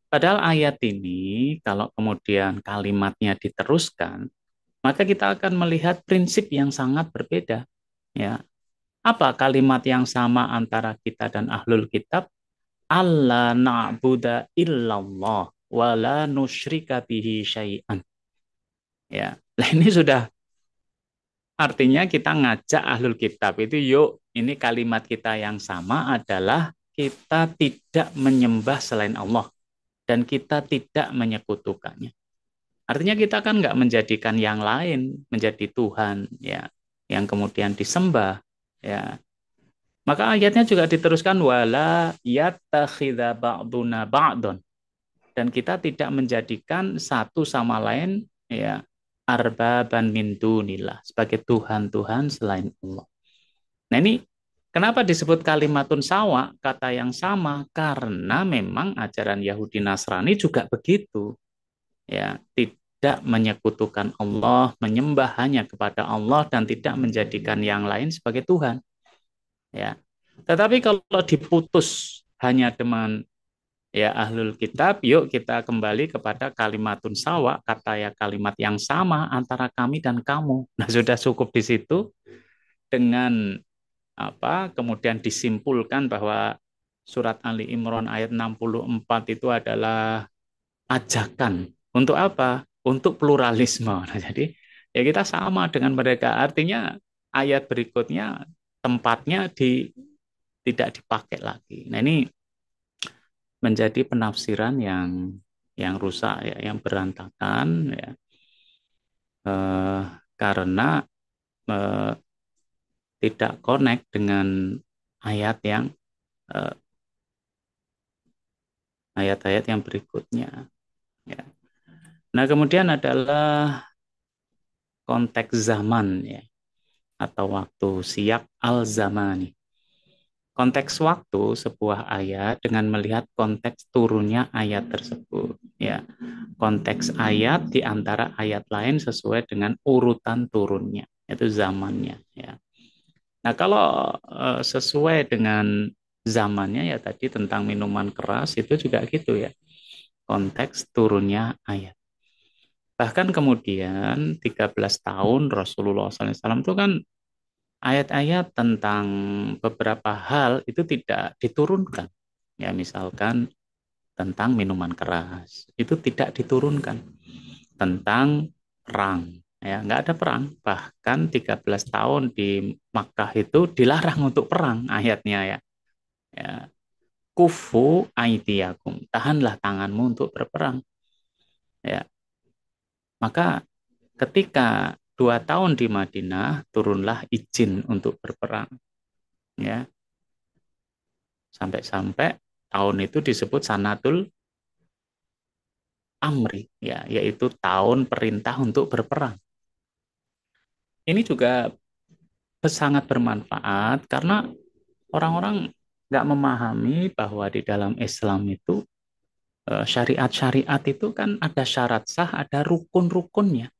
Padahal ayat ini kalau kemudian kalimatnya diteruskan, maka kita akan melihat prinsip yang sangat berbeda. Ya, apa kalimat yang sama antara kita dan ahlul kitab? Allah na'budu illallah wa la nusyrika bihi syai'an. Ya. Nah, ini sudah artinya kita ngajak ahlul kitab itu yuk, ini kalimat kita yang sama adalah kita tidak menyembah selain Allah dan kita tidak menyekutukannya. Artinya kita kan nggak menjadikan yang lain menjadi Tuhan ya, yang kemudian disembah ya. Maka ayatnya juga diteruskan wala yattakhidha ba'duna ba'dun, dan kita tidak menjadikan satu sama lain ya arbaban min dunillah sebagai Tuhan-Tuhan selain Allah. Nah, ini kenapa disebut kalimatun sawa, kata yang sama? Karena memang ajaran Yahudi Nasrani juga begitu. Ya, tidak menyekutukan Allah, menyembah hanya kepada Allah dan tidak menjadikan yang lain sebagai Tuhan. Ya. Tetapi kalau diputus hanya dengan ya ahlul kitab, yuk kita kembali kepada kalimatun sawa, kata ya kalimat yang sama antara kami dan kamu. Nah, sudah cukup di situ dengan kemudian disimpulkan bahwa surat Ali Imran ayat 64 itu adalah ajakan untuk apa? Untuk pluralisme. Nah, jadi ya kita sama dengan mereka. Artinya ayat berikutnya tempatnya tidak dipakai lagi. Nah, ini menjadi penafsiran yang rusak ya, yang berantakan ya. Eh, karena eh, tidak connect dengan ayat yang eh, ayat-ayat yang berikutnya ya. Nah, kemudian adalah konteks zaman ya. atau waktu, siyak al-zamani. Konteks waktu sebuah ayat dengan melihat konteks turunnya ayat tersebut. Ya, konteks ayat di antara ayat lain sesuai dengan urutan turunnya, yaitu zamannya. Ya. Nah, kalau sesuai dengan zamannya ya tadi tentang minuman keras itu juga gitu ya. Konteks turunnya ayat. Bahkan kemudian 13 tahun Rasulullah SAW itu kan ayat-ayat tentang beberapa hal itu tidak diturunkan. Ya, misalkan tentang minuman keras, itu tidak diturunkan. Tentang perang, ya nggak ada perang. Bahkan 13 tahun di Makkah itu dilarang untuk perang ayatnya ya. Ya, kufu aidiakum, tahanlah tanganmu untuk berperang. Ya, maka ketika 2 tahun di Madinah turunlah izin untuk berperang. Ya, sampai-sampai tahun itu disebut sanatul amri, ya, yaitu tahun perintah untuk berperang. Ini juga sangat bermanfaat karena orang-orang nggak memahami bahwa di dalam Islam itu syariat-syariat itu kan ada syarat sah, ada rukun-rukunnya.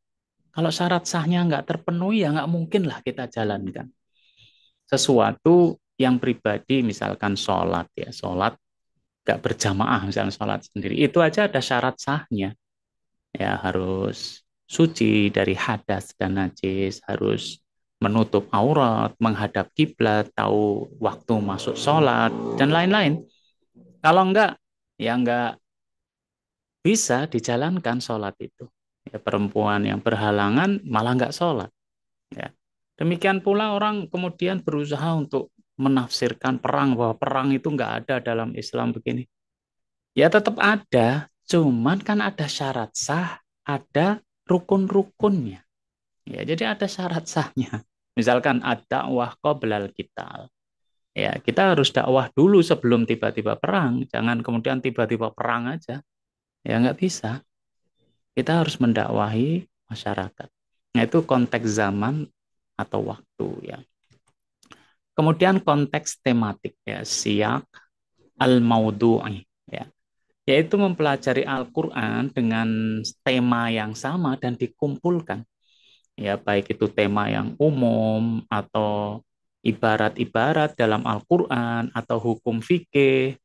Kalau syarat sahnya nggak terpenuhi ya nggak mungkin lah kita jalankan. Sesuatu yang pribadi misalkan sholat ya, sholat nggak berjamaah misalnya sholat sendiri, itu aja ada syarat sahnya. Ya harus suci dari hadas dan najis, harus menutup aurat, menghadap kiblat, tahu waktu masuk sholat, dan lain-lain. Kalau enggak, ya enggak bisa dijalankan sholat itu. Ya, perempuan yang berhalangan malah enggak sholat. Ya. Demikian pula orang kemudian berusaha untuk menafsirkan perang, bahwa perang itu enggak ada dalam Islam begini. Ya tetap ada, cuman kan ada syarat sah, ada rukun-rukunnya. Ya, jadi ada syarat sahnya. Misalkan ada dakwah qoblal qital. Ya, kita harus dakwah dulu sebelum tiba-tiba perang. Jangan kemudian tiba-tiba perang aja. Ya, nggak bisa. Kita harus mendakwahi masyarakat. Nah, itu konteks zaman atau waktu ya. Kemudian konteks tematik ya, siyak al-maudu'i ya. Yaitu mempelajari Al-Qur'an dengan tema yang sama dan dikumpulkan. Ya, baik itu tema yang umum atau ibarat-ibarat dalam Al-Qur'an atau hukum fikih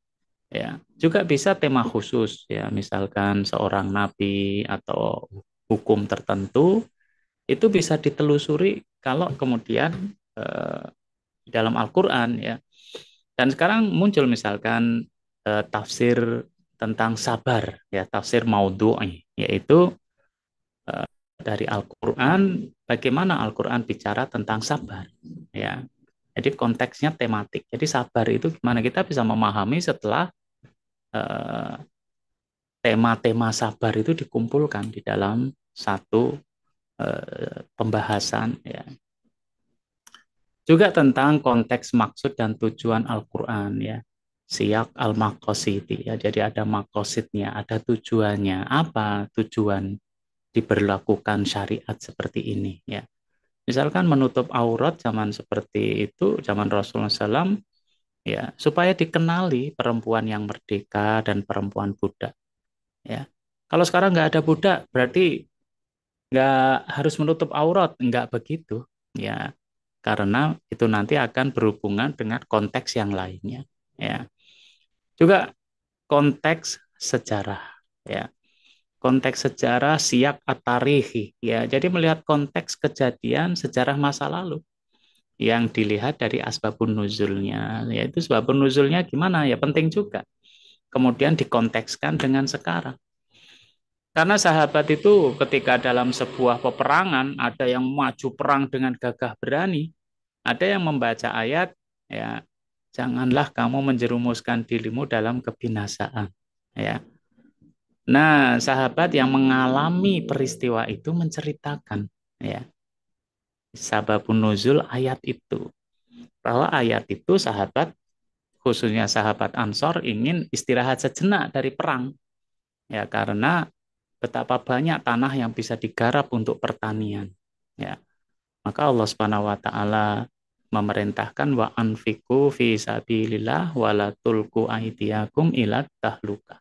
ya. Juga bisa tema khusus ya, misalkan seorang nabi atau hukum tertentu itu bisa ditelusuri kalau kemudian dalam Al-Qur'an ya. Dan sekarang muncul misalkan tafsir tentang sabar ya, tafsir maudhu'i yaitu dari Al-Qur'an, bagaimana Al-Qur'an bicara tentang sabar ya. Jadi konteksnya tematik. Jadi sabar itu gimana kita bisa memahami setelah eh, tema-tema sabar itu dikumpulkan di dalam satu pembahasan ya. Juga tentang konteks maksud dan tujuan Al-Qur'an ya. Siyak al-maqasidi ya. Jadi ada makosidnya, ada tujuannya. Apa tujuan diberlakukan syariat seperti ini ya. Misalkan menutup aurat zaman seperti itu, zaman Rasulullah SAW, ya supaya dikenali perempuan yang merdeka dan perempuan budak. Ya, kalau sekarang nggak ada budak, berarti nggak harus menutup aurat, nggak begitu. Ya, karena itu nanti akan berhubungan dengan konteks yang lainnya. Ya, juga konteks sejarah. Ya, konteks sejarah siyak at-tarihi. Ya, jadi melihat konteks kejadian sejarah masa lalu yang dilihat dari asbabun nuzulnya, yaitu asbabun nuzulnya gimana ya penting juga. Kemudian dikontekskan dengan sekarang. Karena sahabat itu ketika dalam sebuah peperangan ada yang maju perang dengan gagah berani, ada yang membaca ayat ya janganlah kamu menjerumuskan dirimu dalam kebinasaan ya. Nah, sahabat yang mengalami peristiwa itu menceritakan ya sababun nuzul ayat itu, bahwa ayat itu sahabat khususnya sahabat Ansor ingin istirahat sejenak dari perang ya karena betapa banyak tanah yang bisa digarap untuk pertanian ya. Maka Allah Subhanahu wa taala memerintahkan wa anfiqu fi sabilillah wala tulqu aidiakum ila tahluka.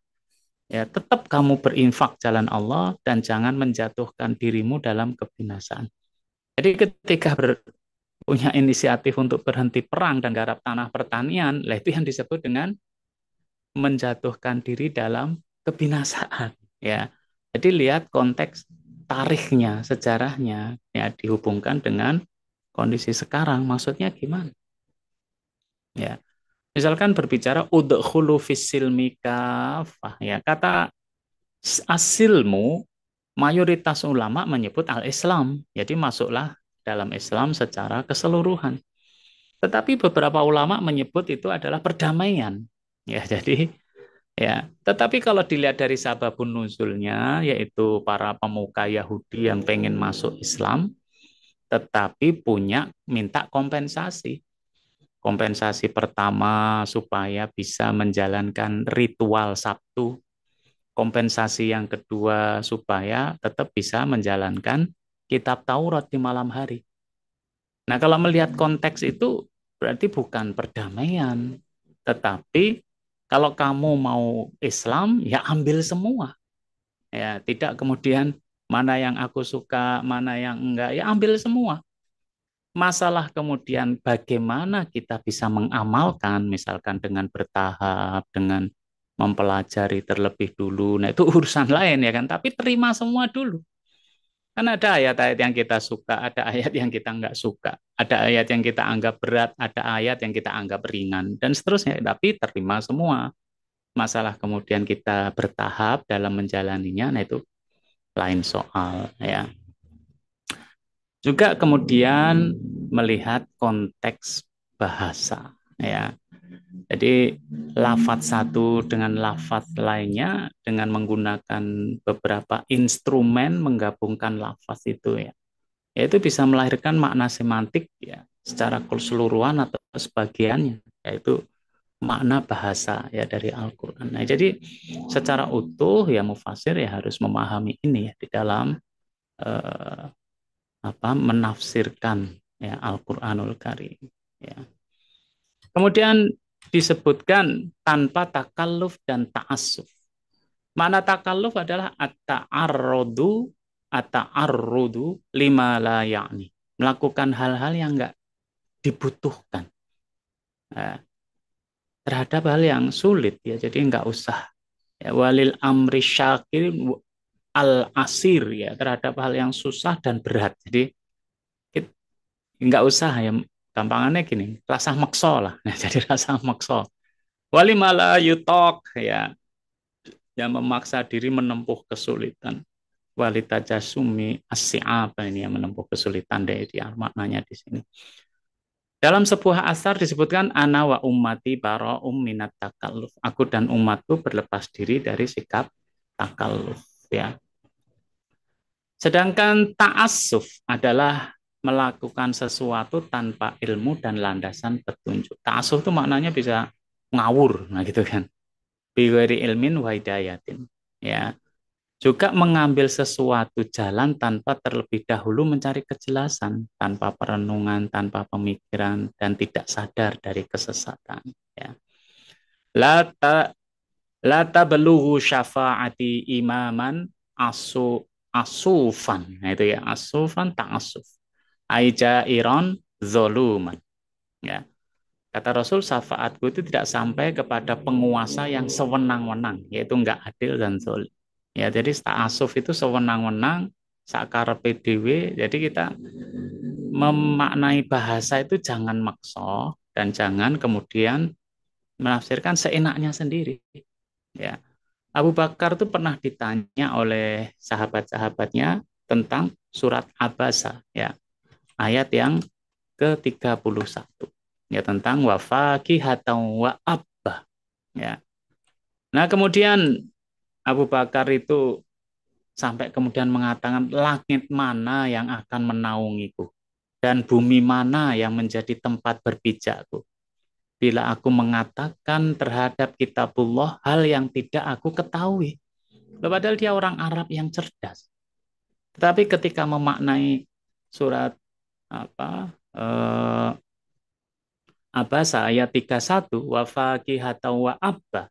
Ya, tetap kamu berinfak jalan Allah dan jangan menjatuhkan dirimu dalam kebinasaan. Jadi ketika punya inisiatif untuk berhenti perang dan garap tanah pertanian, lah itu yang disebut dengan menjatuhkan diri dalam kebinasaan. Ya, jadi lihat konteks tarikhnya, sejarahnya, ya dihubungkan dengan kondisi sekarang. Maksudnya gimana? Ya, misalkan berbicara udkhulu fis-silmi kafah, ya kata asilmu mayoritas ulama menyebut al-Islam. Jadi masuklah dalam Islam secara keseluruhan. Tetapi beberapa ulama menyebut itu adalah perdamaian. Ya, jadi ya, tetapi kalau dilihat dari sababun nuzulnya, yaitu para pemuka Yahudi yang pengen masuk Islam, tetapi punya minta kompensasi. Kompensasi pertama supaya bisa menjalankan ritual Sabtu. Kompensasi yang kedua supaya tetap bisa menjalankan kitab Taurat di malam hari. Nah, kalau melihat konteks itu berarti bukan perdamaian, tetapi kalau kamu mau Islam ya ambil semua. Ya, tidak kemudian mana yang aku suka, mana yang enggak, ya ambil semua. Masalah kemudian bagaimana kita bisa mengamalkan, misalkan dengan bertahap, dengan mempelajari terlebih dulu. Nah, itu urusan lain ya kan, tapi terima semua dulu. Kan ada ayat-ayat yang kita suka, ada ayat yang kita nggak suka, ada ayat yang kita anggap berat, ada ayat yang kita anggap ringan, dan seterusnya. Tapi terima semua. Masalah kemudian kita bertahap dalam menjalaninya, nah itu lain soal ya. Juga kemudian melihat konteks bahasa ya. Jadi lafaz satu dengan lafaz lainnya dengan menggunakan beberapa instrumen menggabungkan lafaz itu ya. Yaitu bisa melahirkan makna semantik ya secara keseluruhan atau sebagiannya, yaitu makna bahasa ya dari Al-Qur'an. Nah, jadi secara utuh ya mufasir ya harus memahami ini ya di dalam eh, menafsirkan ya Al-Qur'anul Karim ya. Kemudian disebutkan tanpa takalluf dan ta'assuf. Makna takalluf adalah at-ta'arrudu lima la ya'ni. Melakukan hal-hal yang enggak dibutuhkan. Nah, terhadap hal yang sulit ya, jadi enggak usah. Ya, walil amri syakir al asir ya, terhadap hal yang susah dan berat. Jadi enggak usah ya, gampangannya gini, rasa makso lah. Nah, jadi rasa makso. Wali malah yutok ya, yang memaksa diri menempuh kesulitan. Walita jasumi apa ini yang menempuh kesulitan dari maknanya di sini. Dalam sebuah asar disebutkan ana wa ummati bara'um minat takalluf. Aku dan umatku berlepas diri dari sikap takalluf ya. Sedangkan ta'assuf adalah melakukan sesuatu tanpa ilmu dan landasan petunjuk. Ta'assuf itu maknanya bisa ngawur, nah gitu kan. Biwari ilmin wa hidayatin. Ya, juga mengambil sesuatu jalan tanpa terlebih dahulu mencari kejelasan, tanpa perenungan, tanpa pemikiran, dan tidak sadar dari kesesatan. Ya. La ta la tablughu syafa'ati imaman asufan. Nah, itu ya, asufan ta'asuf. Aija iron zoluman. Ya. Kata Rasul, syafaatku itu tidak sampai kepada penguasa yang sewenang-wenang, yaitu enggak adil dan zalim. Ya, jadi ta'asuf itu sewenang-wenang, sakarepe dhewe. Jadi kita memaknai bahasa itu jangan makso dan jangan kemudian menafsirkan seenaknya sendiri. Ya. Abu Bakar itu pernah ditanya oleh sahabat-sahabatnya tentang surat Abasa, ya, ayat yang ke-31. Ya, tentang wa fakihatan wa abba. Ya. Nah, kemudian Abu Bakar itu sampai kemudian mengatakan langit mana yang akan menaungiku dan bumi mana yang menjadi tempat berpijakku. Bila aku mengatakan terhadap kitabullah hal yang tidak aku ketahui. Padahal dia orang Arab yang cerdas. Tetapi ketika memaknai surat apa abasa ayat 31 wa fakihata wa abba.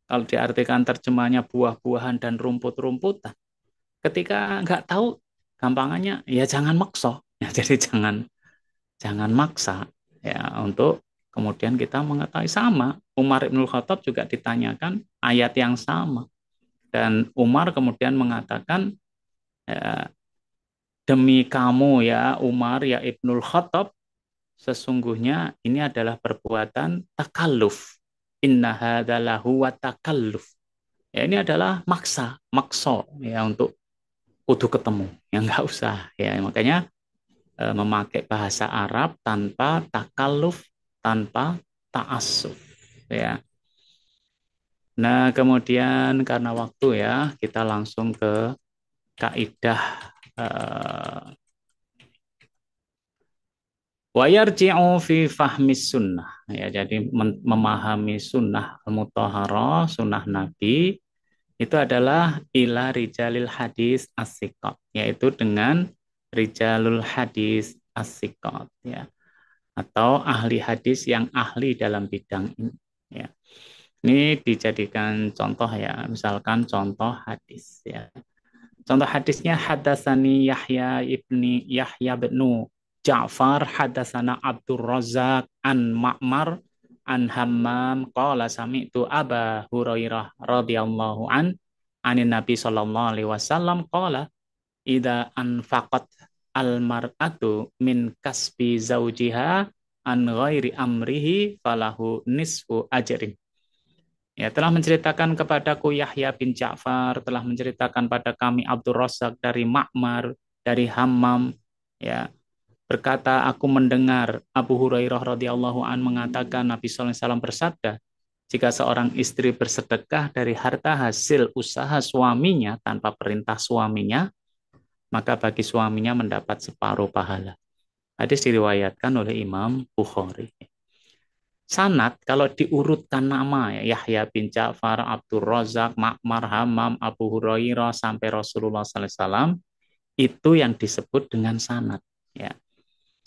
Kalau diartikan terjemahnya buah-buahan dan rumput-rumputan. Ketika nggak tahu, gampangannya ya jangan maksa. Ya, jadi jangan maksa ya untuk kemudian kita mengetahui sama. Umar Ibnul Khattab juga ditanyakan ayat yang sama dan Umar kemudian mengatakan ya, demi kamu ya Umar ya Ibnul Khattab sesungguhnya ini adalah perbuatan takalluf. Inna hadalahu wa takalluf. Ya ini adalah makso ya untuk kudu ketemu. Ya nggak usah ya makanya memakai bahasa Arab tanpa takalluf, tanpa ta'assuf ya. Nah, kemudian karena waktu ya, kita langsung ke kaidah wa yarji'u fi fahmis sunnah ya. Jadi memahami sunnah mutahharah, sunnah Nabi itu adalah ila rijalil hadis as-siqat, yaitu dengan rijalul hadis as-siqat ya. Atau ahli hadis yang ahli dalam bidang ini. Ya. Ini dijadikan contoh ya, misalkan contoh hadis ya. Contoh hadisnya hadasani Yahya bin Ja'far hadasana Abdur Razak an Ma'mar an Hammam qala sami'tu Aba Hurairah radhiyallahu anin Nabi sallallahu alaihi wasallam qala idza anfaqat al mar'atu min kasbi zaujiha an ghairi amrihi falahu nisfu ajrin. Ya, telah menceritakan kepadaku Yahya bin Ja'far, telah menceritakan pada kami Abdul Razak dari Ma'mar, dari Hammam, ya, berkata aku mendengar Abu Hurairah radhiyallahu an mengatakan Nabi sallallahu alaihi wasallam bersabda, jika seorang istri bersedekah dari harta hasil usaha suaminya tanpa perintah suaminya, maka bagi suaminya mendapat separuh pahala. Hadis diriwayatkan oleh Imam Bukhari. Sanad kalau diurutkan nama ya, Yahya bin Ja'far, Abdul Razak, Ma'mar, Hammam, Abu Hurairah sampai Rasulullah SAW itu yang disebut dengan sanad ya.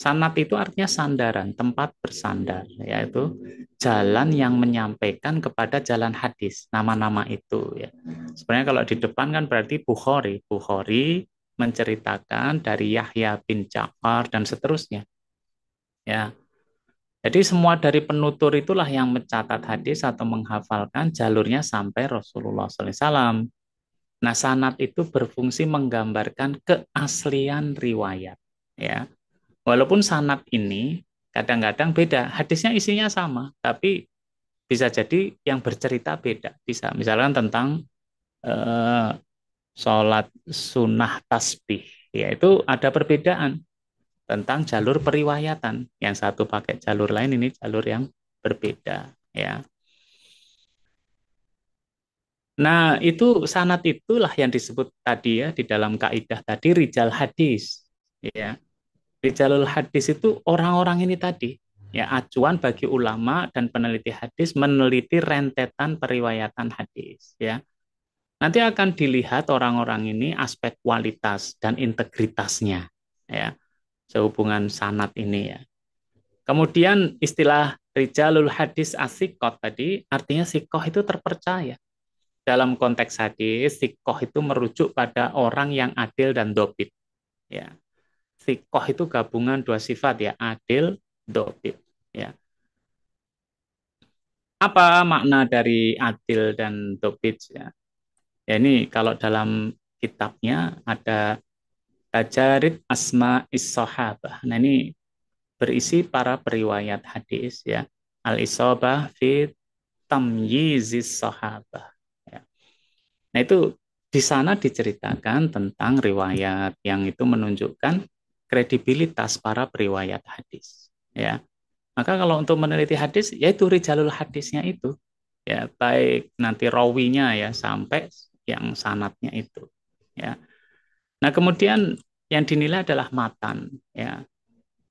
Sanad itu artinya sandaran, tempat bersandar, yaitu jalan yang menyampaikan kepada jalan hadis, nama-nama itu ya. Sebenarnya kalau di depan kan berarti Bukhari. Bukhari menceritakan dari Yahya bin Ja'far dan seterusnya. Ya. Jadi semua dari penutur itulah yang mencatat hadis atau menghafalkan jalurnya sampai Rasulullah SAW. Nah, sanad itu berfungsi menggambarkan keaslian riwayat. Ya, walaupun sanad ini kadang-kadang beda, hadisnya isinya sama, tapi bisa jadi yang bercerita beda. Bisa, misalkan tentang eh, sholat sunnah tasbih, yaitu ada perbedaan tentang jalur periwayatan. Yang satu pakai jalur lain, ini jalur yang berbeda. Ya. Nah, itu sanad itulah yang disebut tadi ya di dalam kaidah tadi rijal hadis. Ya. Rijalul hadis itu orang-orang ini tadi. Ya, acuan bagi ulama dan peneliti hadis meneliti rentetan periwayatan hadis. Ya. Nanti akan dilihat orang-orang ini aspek kualitas dan integritasnya. Ya, sehubungan sanad ini ya. Kemudian istilah rijalul hadis asikot tadi artinya sikoh itu terpercaya. Dalam konteks hadis, sikoh itu merujuk pada orang yang adil dan dobit. Ya. Sikoh itu gabungan dua sifat ya, adil, dobit. Ya. Apa makna dari adil dan dobit ya? Ya ini kalau dalam kitabnya ada Tajarid Asma Is-Sahabah. Nah ini berisi para periwayat hadis ya. Al-Isobah fi Tamyizis Sahabah. Ya. Nah itu di sana diceritakan tentang riwayat yang itu menunjukkan kredibilitas para periwayat hadis. Ya, maka kalau untuk meneliti hadis, yaitu rijalul hadisnya itu, ya baik nanti rawinya ya sampai yang sanatnya itu. Ya, nah kemudian yang dinilai adalah matan. Ya,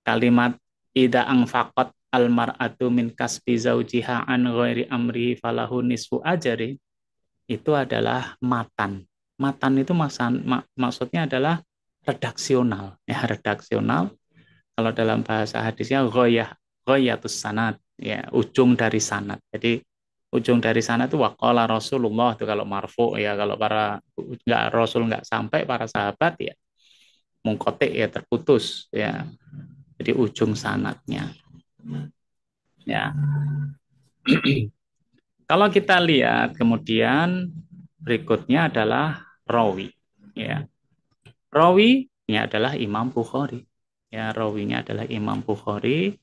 kalimat ida angfaqat almar'atu min kasbi zaujiha an ghairi amri falahu nisfu ajri itu adalah matan. Matan itu maksudnya adalah redaksional, ya redaksional. Kalau dalam bahasa hadisnya ghayatus sanad, ya, ujung dari sanad. Jadi ujung dari sanad itu waqala Rasulullah itu kalau marfu, ya, kalau para nggak Rasul nggak sampai, para sahabat ya mungkotik, ya, terputus, ya. Jadi ujung sanadnya, ya. Kalau kita lihat kemudian berikutnya adalah rawi, ya. Rawi ini adalah Imam Bukhari. Ya, rawinya adalah Imam Bukhari.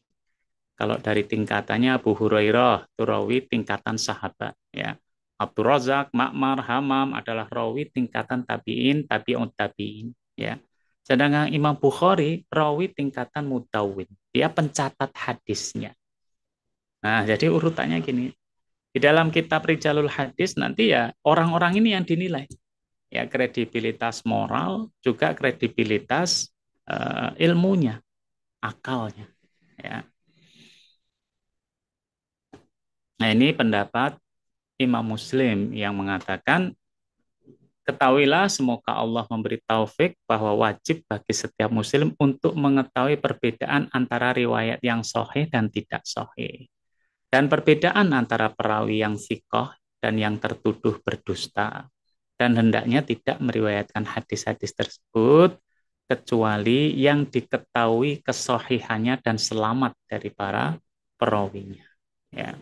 Kalau dari tingkatannya Abu Hurairah, itu rawi tingkatan sahabat. Ya. Abdul Razak, Ma'mar, Hamam adalah rawi tingkatan tabi'in, tabi'un tabi'in. Ya. Sedangkan Imam Bukhari rawi tingkatan mudawwin. Dia pencatat hadisnya. Nah, jadi urutannya gini. Di dalam kitab Rijalul Hadis nanti ya orang-orang ini yang dinilai. Ya, kredibilitas moral, juga kredibilitas ilmunya, akalnya. Ya. Nah, ini pendapat Imam Muslim yang mengatakan, ketahuilah semoga Allah memberi taufik bahwa wajib bagi setiap muslim untuk mengetahui perbedaan antara riwayat yang sahih dan tidak sahih. Dan perbedaan antara perawi yang sikoh dan yang tertuduh berdusta. Dan hendaknya tidak meriwayatkan hadis-hadis tersebut kecuali yang diketahui kesohihannya dan selamat dari para perawinya. Ya.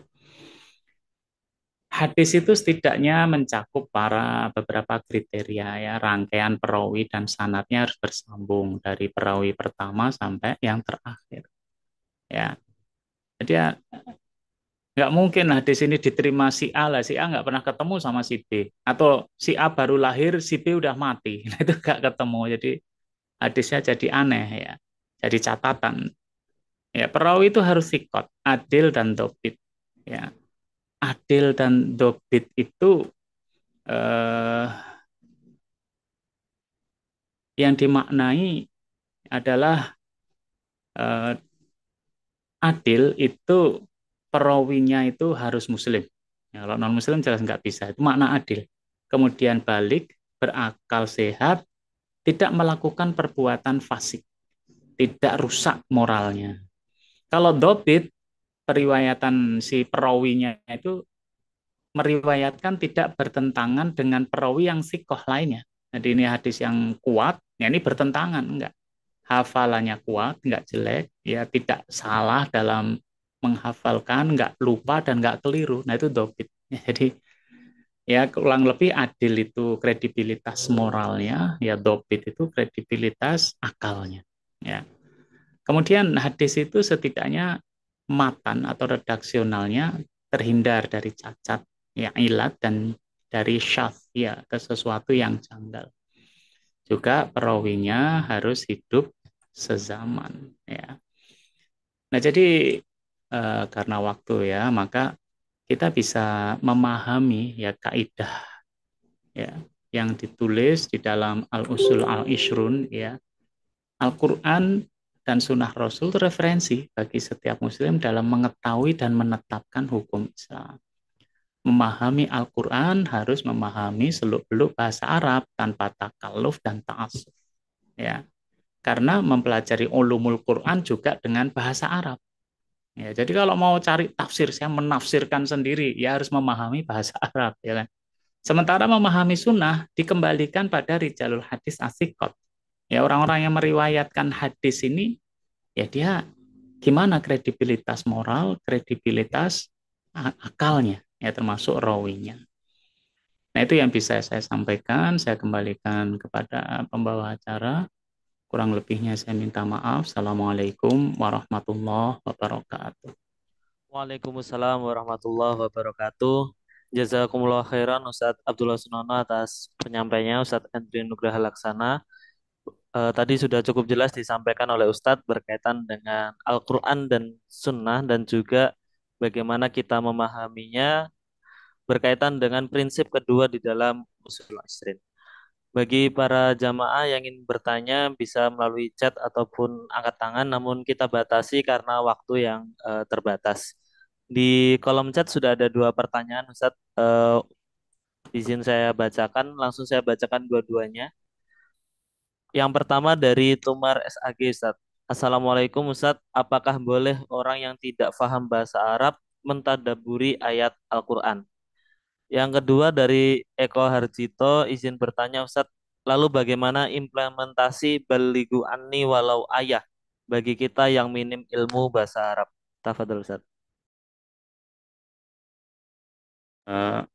Hadis itu setidaknya mencakup para beberapa kriteria, ya, rangkaian perawi dan sanadnya harus bersambung dari perawi pertama sampai yang terakhir. Ya, jadi ya, nggak mungkin hadis ini diterima si A lah, si A nggak pernah ketemu sama si B, atau si A baru lahir, si B udah mati, nah, itu nggak ketemu, jadi hadisnya jadi aneh, ya, jadi catatan. Ya, perawi itu harus sikot, adil dan dobit. Ya, adil dan dobit itu eh, yang dimaknai adalah eh, adil itu perawinya itu harus muslim. Ya, kalau non muslim jelas nggak bisa. Itu makna adil. Kemudian balik, berakal sehat, tidak melakukan perbuatan fasik, tidak rusak moralnya. Kalau dobit, periwayatan si perawinya itu meriwayatkan tidak bertentangan dengan perawi yang sikoh lainnya. Jadi ini hadis yang kuat, ya ini bertentangan, enggak. Hafalannya kuat, enggak jelek, ya tidak salah dalam menghafalkan, enggak lupa dan enggak keliru. Nah itu dobit. Ya, jadi ya kurang lebih adil itu kredibilitas moralnya, ya dobit itu kredibilitas akalnya. Ya. Kemudian hadis itu setidaknya matan atau redaksionalnya terhindar dari cacat, ya, ilat, dan dari syadz, ya, ke sesuatu yang janggal. Juga perawinya harus hidup sezaman, ya. Nah, jadi karena waktu, ya, maka kita bisa memahami, ya, kaidah, ya, yang ditulis di dalam Al-Usul Al-Ishrun, ya. Al-Quran dan Sunnah Rasul itu referensi bagi setiap Muslim dalam mengetahui dan menetapkan hukum Islam. Memahami Al-Quran harus memahami seluk-beluk bahasa Arab tanpa takalluf dan ta'assuf. Ya, karena mempelajari ulumul Quran juga dengan bahasa Arab. Ya, jadi kalau mau cari tafsir, saya menafsirkan sendiri, ya harus memahami bahasa Arab, ya kan. Sementara memahami sunnah dikembalikan pada rijalul hadis asikot. Ya, orang-orang yang meriwayatkan hadis ini, ya dia gimana kredibilitas moral, kredibilitas akalnya, ya termasuk rawinya. Nah, itu yang bisa saya sampaikan. Saya kembalikan kepada pembawa acara. Kurang lebihnya saya minta maaf. Assalamualaikum warahmatullahi wabarakatuh. Waalaikumsalam warahmatullahi wabarakatuh. Jazakumullah khairan Ustadz Abdullah Sunono atas penyampaiannya Ustadz Andri Nugraha Laksana. Tadi sudah cukup jelas disampaikan oleh Ustadz berkaitan dengan Al-Quran dan Sunnah dan juga bagaimana kita memahaminya berkaitan dengan prinsip kedua di dalam usul Isrin. Bagi para jamaah yang ingin bertanya bisa melalui chat ataupun angkat tangan, namun kita batasi karena waktu yang terbatas. Di kolom chat sudah ada dua pertanyaan, Ustadz. Izin saya bacakan, langsung saya bacakan dua-duanya. Yang pertama dari Tumar SAG, Ustadz. Assalamualaikum Ustadz, apakah boleh orang yang tidak paham bahasa Arab mentadaburi ayat Al-Quran? Yang kedua dari Eko Harjito, izin bertanya Ustadz, lalu bagaimana implementasi baligu anni walau ayah bagi kita yang minim ilmu bahasa Arab? Tafadhol Ustadz. Eh,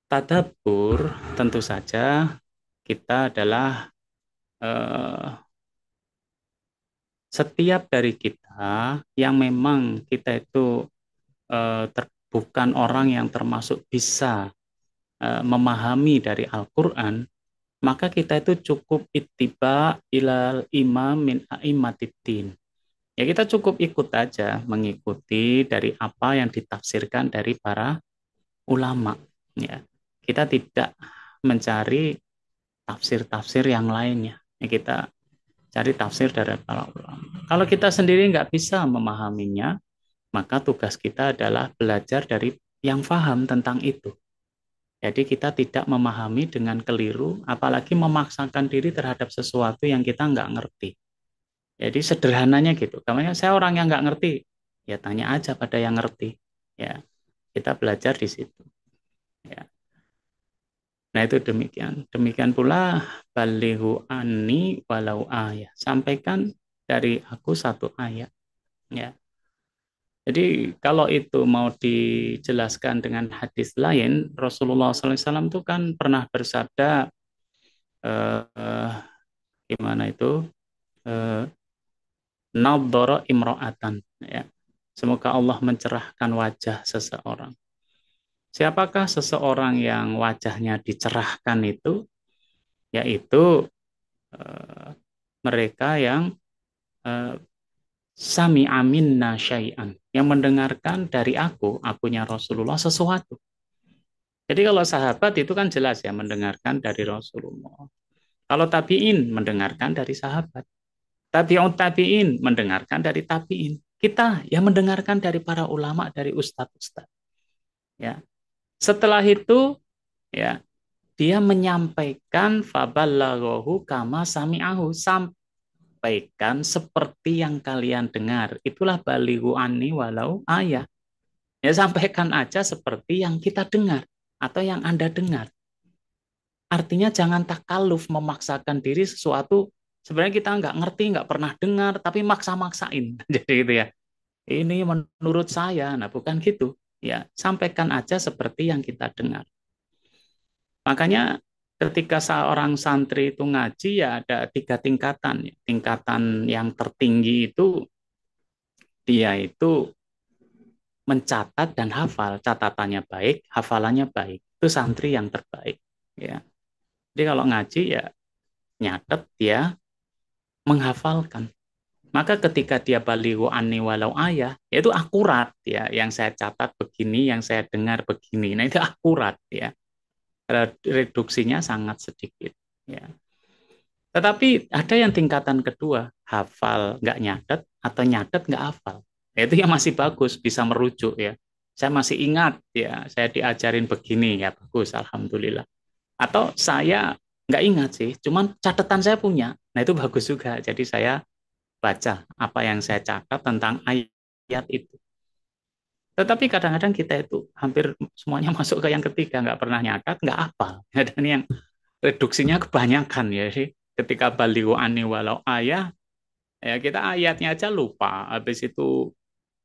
Tadabbur tentu saja kita adalah eh, setiap dari kita yang memang kita itu bukan orang yang termasuk bisa memahami dari Al-Quran, maka kita itu cukup ittiba ilal imam min a'immatiddin. Ya kita cukup ikut aja, mengikuti dari apa yang ditafsirkan dari para ulama. Ya, kita tidak mencari tafsir-tafsir yang lainnya. Ya, kita cari tafsir dari para ulama. Kalau kita sendiri nggak bisa memahaminya, maka tugas kita adalah belajar dari yang paham tentang itu. Jadi kita tidak memahami dengan keliru, apalagi memaksakan diri terhadap sesuatu yang kita nggak ngerti. Jadi sederhananya gitu. Karena saya orang yang nggak ngerti, ya tanya aja pada yang ngerti. Ya, kita belajar di situ. Ya. Nah itu demikian. Demikian pula balighu anni walau ayat. Sampaikan dari aku satu ayat. Ya. Jadi kalau itu mau dijelaskan dengan hadis lain, Rasulullah SAW itu kan pernah bersabda, eh, gimana itu, eh, nadhara imro'atan. Ya. Semoga Allah mencerahkan wajah seseorang. Siapakah seseorang yang wajahnya dicerahkan itu? Yaitu eh, mereka yang eh, sami aminna syai'an, yang mendengarkan dari akunya Rasulullah sesuatu. Jadi kalau sahabat itu kan jelas ya mendengarkan dari Rasulullah. Kalau tabi'in mendengarkan dari sahabat. Tabi'ut tabi'in mendengarkan dari tabi'in. Kita yang mendengarkan dari para ulama, dari ustadz-ustadz. Ya. Setelah itu ya dia menyampaikan faballaghahu kama sami'ahu, sampaikan seperti yang kalian dengar. Itulah balighu anni walau ayat. Ya sampaikan aja seperti yang kita dengar atau yang Anda dengar. Artinya jangan takalluf memaksakan diri sesuatu sebenarnya kita nggak ngerti, nggak pernah dengar, tapi maksa-maksain. Jadi gitu ya. Ini menurut saya, nah bukan gitu. Ya, sampaikan aja seperti yang kita dengar. Makanya ketika seorang santri itu ngaji ya ada tiga tingkatan. Tingkatan yang tertinggi itu dia itu mencatat dan hafal. Catatannya baik, hafalannya baik. Itu santri yang terbaik. Ya. Jadi kalau ngaji ya nyatet dia menghafalkan. Maka ketika dia balighu anni walau ayah, itu akurat ya. Yang saya catat begini, yang saya dengar begini. Nah itu akurat ya. Reduksinya sangat sedikit. Ya. Tetapi ada yang tingkatan kedua, hafal nggak nyatet atau nyatet nggak hafal. Ya, itu yang masih bagus, bisa merujuk ya. Saya masih ingat ya, saya diajarin begini ya bagus, alhamdulillah. Atau saya nggak ingat sih, cuman catatan saya punya. Nah itu bagus juga. Jadi saya baca apa yang saya catat tentang ayat itu. Tetapi kadang-kadang kita itu hampir semuanya masuk ke yang ketiga, nggak pernah nyatat, nggak hafal. Dan yang reduksinya kebanyakan ya sih. Ketika balighu anni walau ayah, ya kita ayatnya aja lupa. Habis itu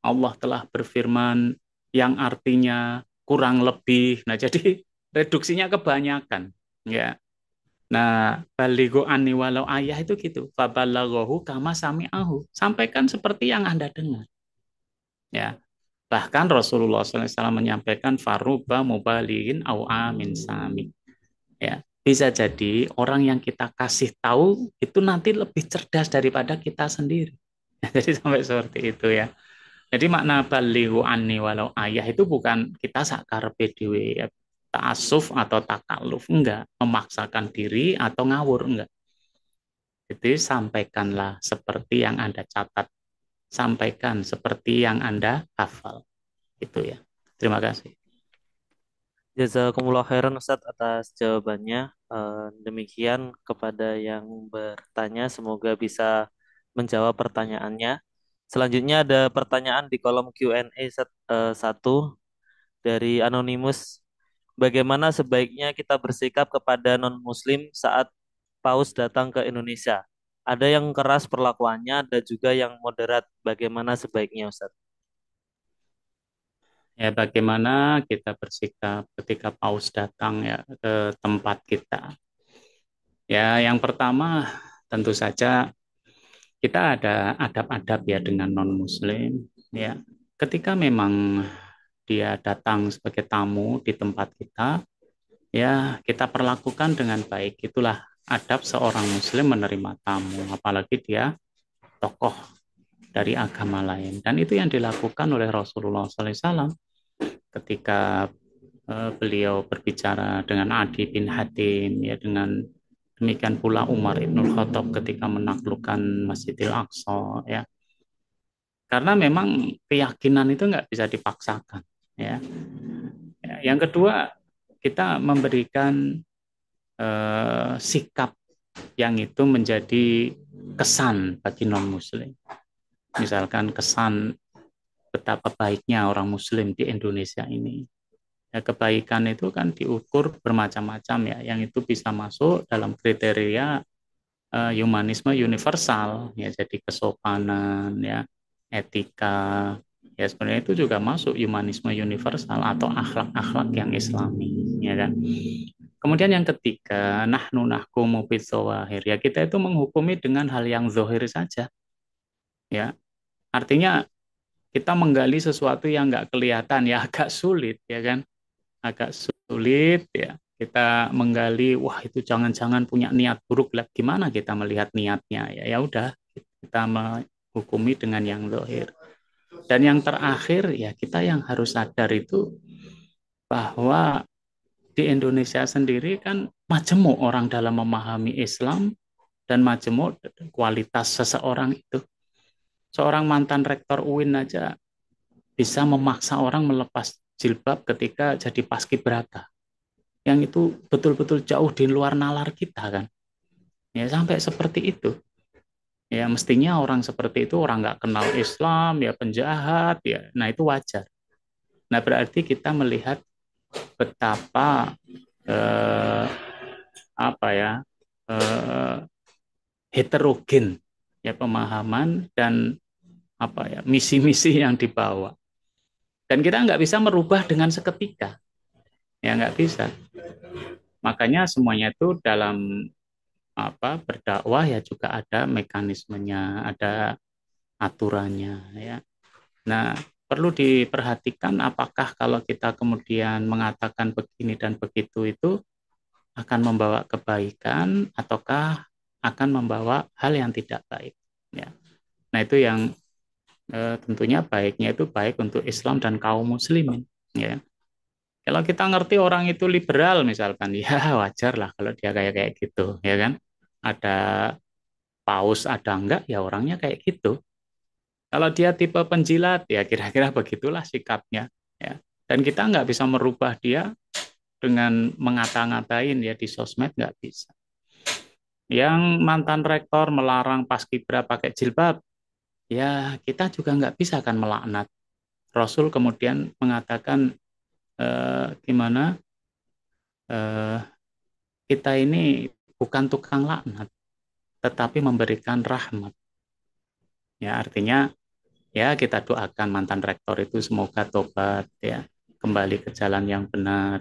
Allah telah berfirman yang artinya kurang lebih. Nah, jadi reduksinya kebanyakan. Ya. Nah, balighu anni walau ayah itu gitu. Fabalaghahu kama sami'ahu. Sampaikan seperti yang Anda dengar. Ya. Bahkan Rasulullah SAW menyampaikan faruba mubalighin au amin sami. Ya. Bisa jadi orang yang kita kasih tahu itu nanti lebih cerdas daripada kita sendiri. Jadi sampai seperti itu ya. Jadi makna balighu anni walau ayah itu bukan kita sakarepe dhewe ya, ta'assuf atau takalluf, enggak, memaksakan diri atau ngawur enggak. Jadi sampaikanlah seperti yang Anda catat, sampaikan seperti yang Anda hafal. Itu ya. Terima kasih. Jazakumullah khairan Ustadz atas jawabannya. Demikian kepada yang bertanya, semoga bisa menjawab pertanyaannya. Selanjutnya ada pertanyaan di kolom Q&A satu dari Anonymous. Bagaimana sebaiknya kita bersikap kepada non-Muslim saat Paus datang ke Indonesia? Ada yang keras perlakuannya, ada juga yang moderat. Bagaimana sebaiknya, Ustaz? Ya, bagaimana kita bersikap ketika paus datang ya ke tempat kita. Ya, yang pertama tentu saja kita ada adab-adab ya dengan non-muslim ya. Ketika memang dia datang sebagai tamu di tempat kita, ya kita perlakukan dengan baik. Itulah adab seorang muslim menerima tamu, apalagi dia tokoh dari agama lain. Dan itu yang dilakukan oleh Rasulullah SAW ketika beliau berbicara dengan Adi bin Hatim, ya dengan demikian pula Umar Ibnul Khattab ketika menaklukkan Masjidil Aqsa, ya. Karena memang keyakinan itu nggak bisa dipaksakan, ya. Ya, yang kedua, kita memberikan sikap yang itu menjadi kesan bagi non-muslim. Misalkan kesan betapa baiknya orang muslim di Indonesia ini. Ya, kebaikan itu kan diukur bermacam-macam ya, yang itu bisa masuk dalam kriteria humanisme universal, ya jadi kesopanan, ya etika, ya sebenarnya itu juga masuk humanisme universal atau akhlak-akhlak yang Islami, ya kan. Kemudian yang ketiga, nahnu nahkumu bidzawahir, ya kita itu menghukumi dengan hal yang zohir saja, ya artinya kita menggali sesuatu yang nggak kelihatan ya agak sulit, ya kan, agak sulit ya kita menggali, wah itu jangan-jangan punya niat buruk lah, gimana kita melihat niatnya, ya ya udah kita menghukumi dengan yang zahir. Dan yang terakhir ya kita yang harus sadar itu bahwa di Indonesia sendiri kan majemuk orang dalam memahami Islam, dan majemuk kualitas seseorang itu. Seorang mantan rektor UIN aja bisa memaksa orang melepas jilbab ketika jadi paskibraka, yang itu betul-betul jauh di luar nalar kita kan, ya sampai seperti itu. Ya mestinya orang seperti itu orang nggak kenal Islam, ya penjahat, ya nah itu wajar. Nah berarti kita melihat betapa eh, apa ya eh, heterogen ya pemahaman dan apa ya misi-misi yang dibawa, dan kita nggak bisa merubah dengan seketika, ya nggak bisa. Makanya semuanya itu dalam apa berdakwah ya juga ada mekanismenya, ada aturannya, ya. Nah, perlu diperhatikan apakah kalau kita kemudian mengatakan begini dan begitu itu akan membawa kebaikan ataukah akan membawa hal yang tidak baik, ya. Nah, itu yang tentunya baiknya itu baik untuk Islam dan kaum muslimin, ya. Kalau kita ngerti orang itu liberal misalkan, ya wajar lah kalau dia kayak kayak gitu, ya kan. Ada paus ada enggak ya orangnya kayak gitu. Kalau dia tipe penjilat ya kira-kira begitulah sikapnya, ya. Dan kita nggak bisa merubah dia dengan mengata-ngatain ya di sosmed, nggak bisa. Yang mantan rektor melarang paskibra pakai jilbab, ya kita juga nggak bisa kan melaknat. Rasul kemudian mengatakan gimana eh, kita ini bukan tukang laknat, tetapi memberikan rahmat. Ya artinya ya kita doakan mantan rektor itu semoga tobat ya, kembali ke jalan yang benar,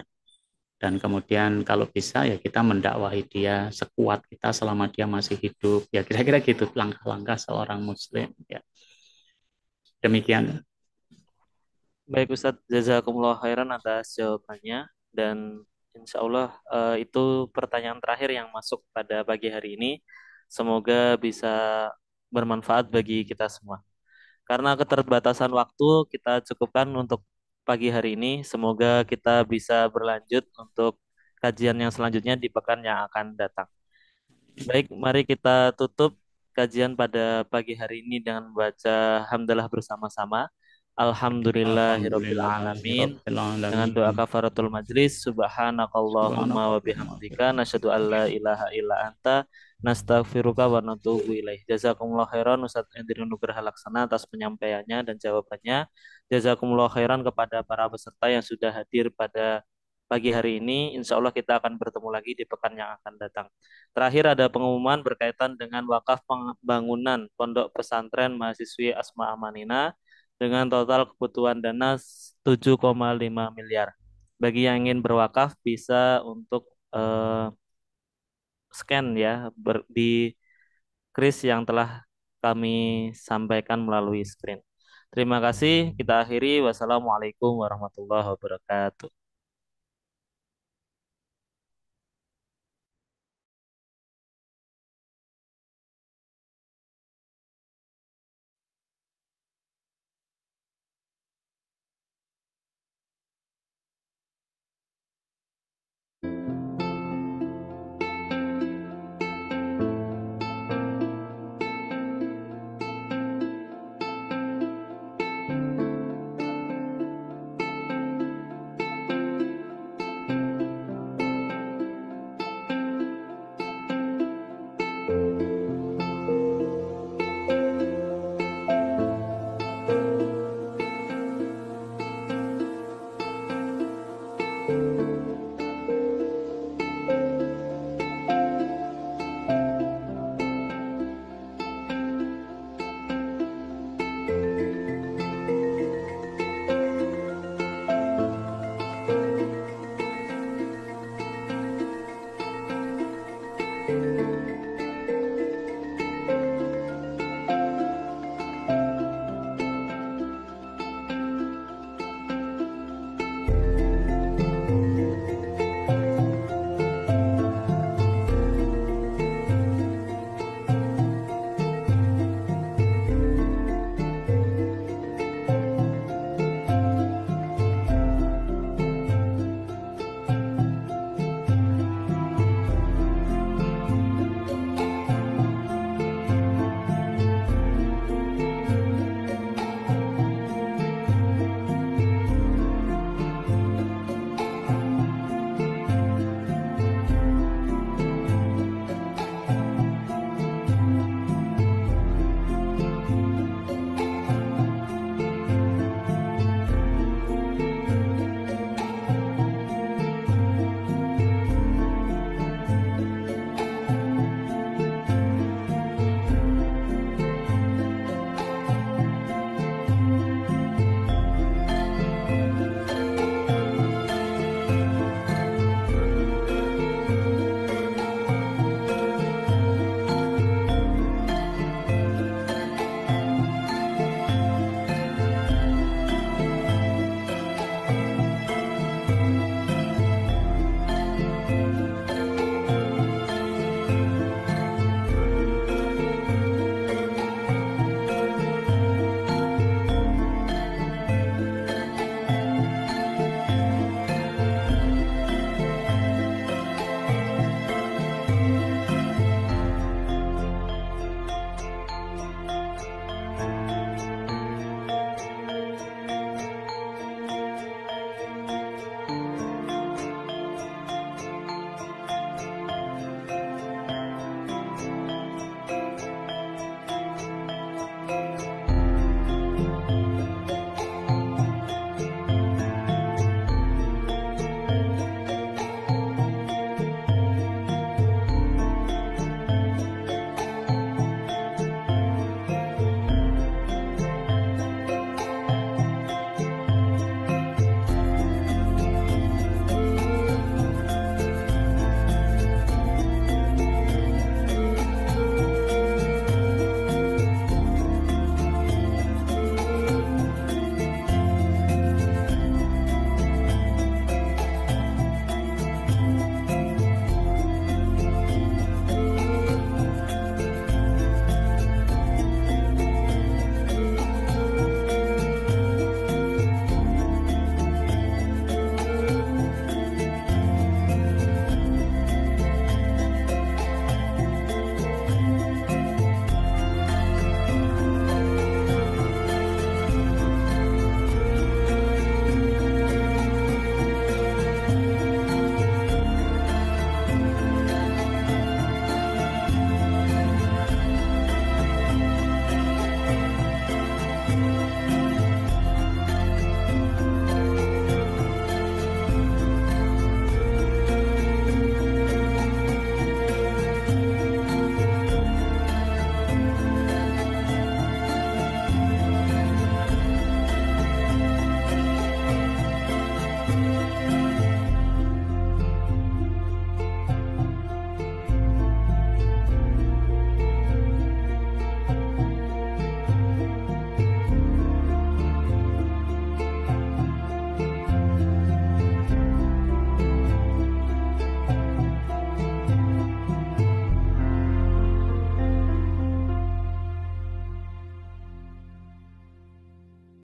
dan kemudian kalau bisa ya kita mendakwahi dia sekuat kita selama dia masih hidup, ya kira-kira gitu langkah-langkah seorang muslim, ya demikian. Baik Ustadz, jazakumullah khairan atas jawabannya dan insya Allah itu pertanyaan terakhir yang masuk pada pagi hari ini. Semoga bisa bermanfaat bagi kita semua. Karena keterbatasan waktu, kita cukupkan untuk pagi hari ini. Semoga kita bisa berlanjut untuk kajian yang selanjutnya di pekan yang akan datang. Baik, mari kita tutup kajian pada pagi hari ini dengan membaca hamdalah bersama-sama. Alhamdulillahirabbil Alhamdulillahi alamin. Rabbil Dengan doa Alamin. kafaratul majlis, subhanakallahumma wa Subhanakallahumma. bihamdika nasyhadu an la ilaha illa anta nastaghfiruka wa natubu ilaih. Jazakumullah khairan Ustadz Endri Nugraha Laksana atas penyampaiannya dan jawabannya. Jazakumullah khairan kepada para peserta yang sudah hadir pada pagi hari ini. Insya Allah kita akan bertemu lagi di pekan yang akan datang. Terakhir ada pengumuman berkaitan dengan wakaf pembangunan Pondok Pesantren Mahasiswi Asma Amanina dengan total kebutuhan dana 7,5 miliar. Bagi yang ingin berwakaf bisa untuk scan ya di kris yang telah kami sampaikan melalui screen. Terima kasih. Kita akhiri. Wassalamualaikum warahmatullahi wabarakatuh.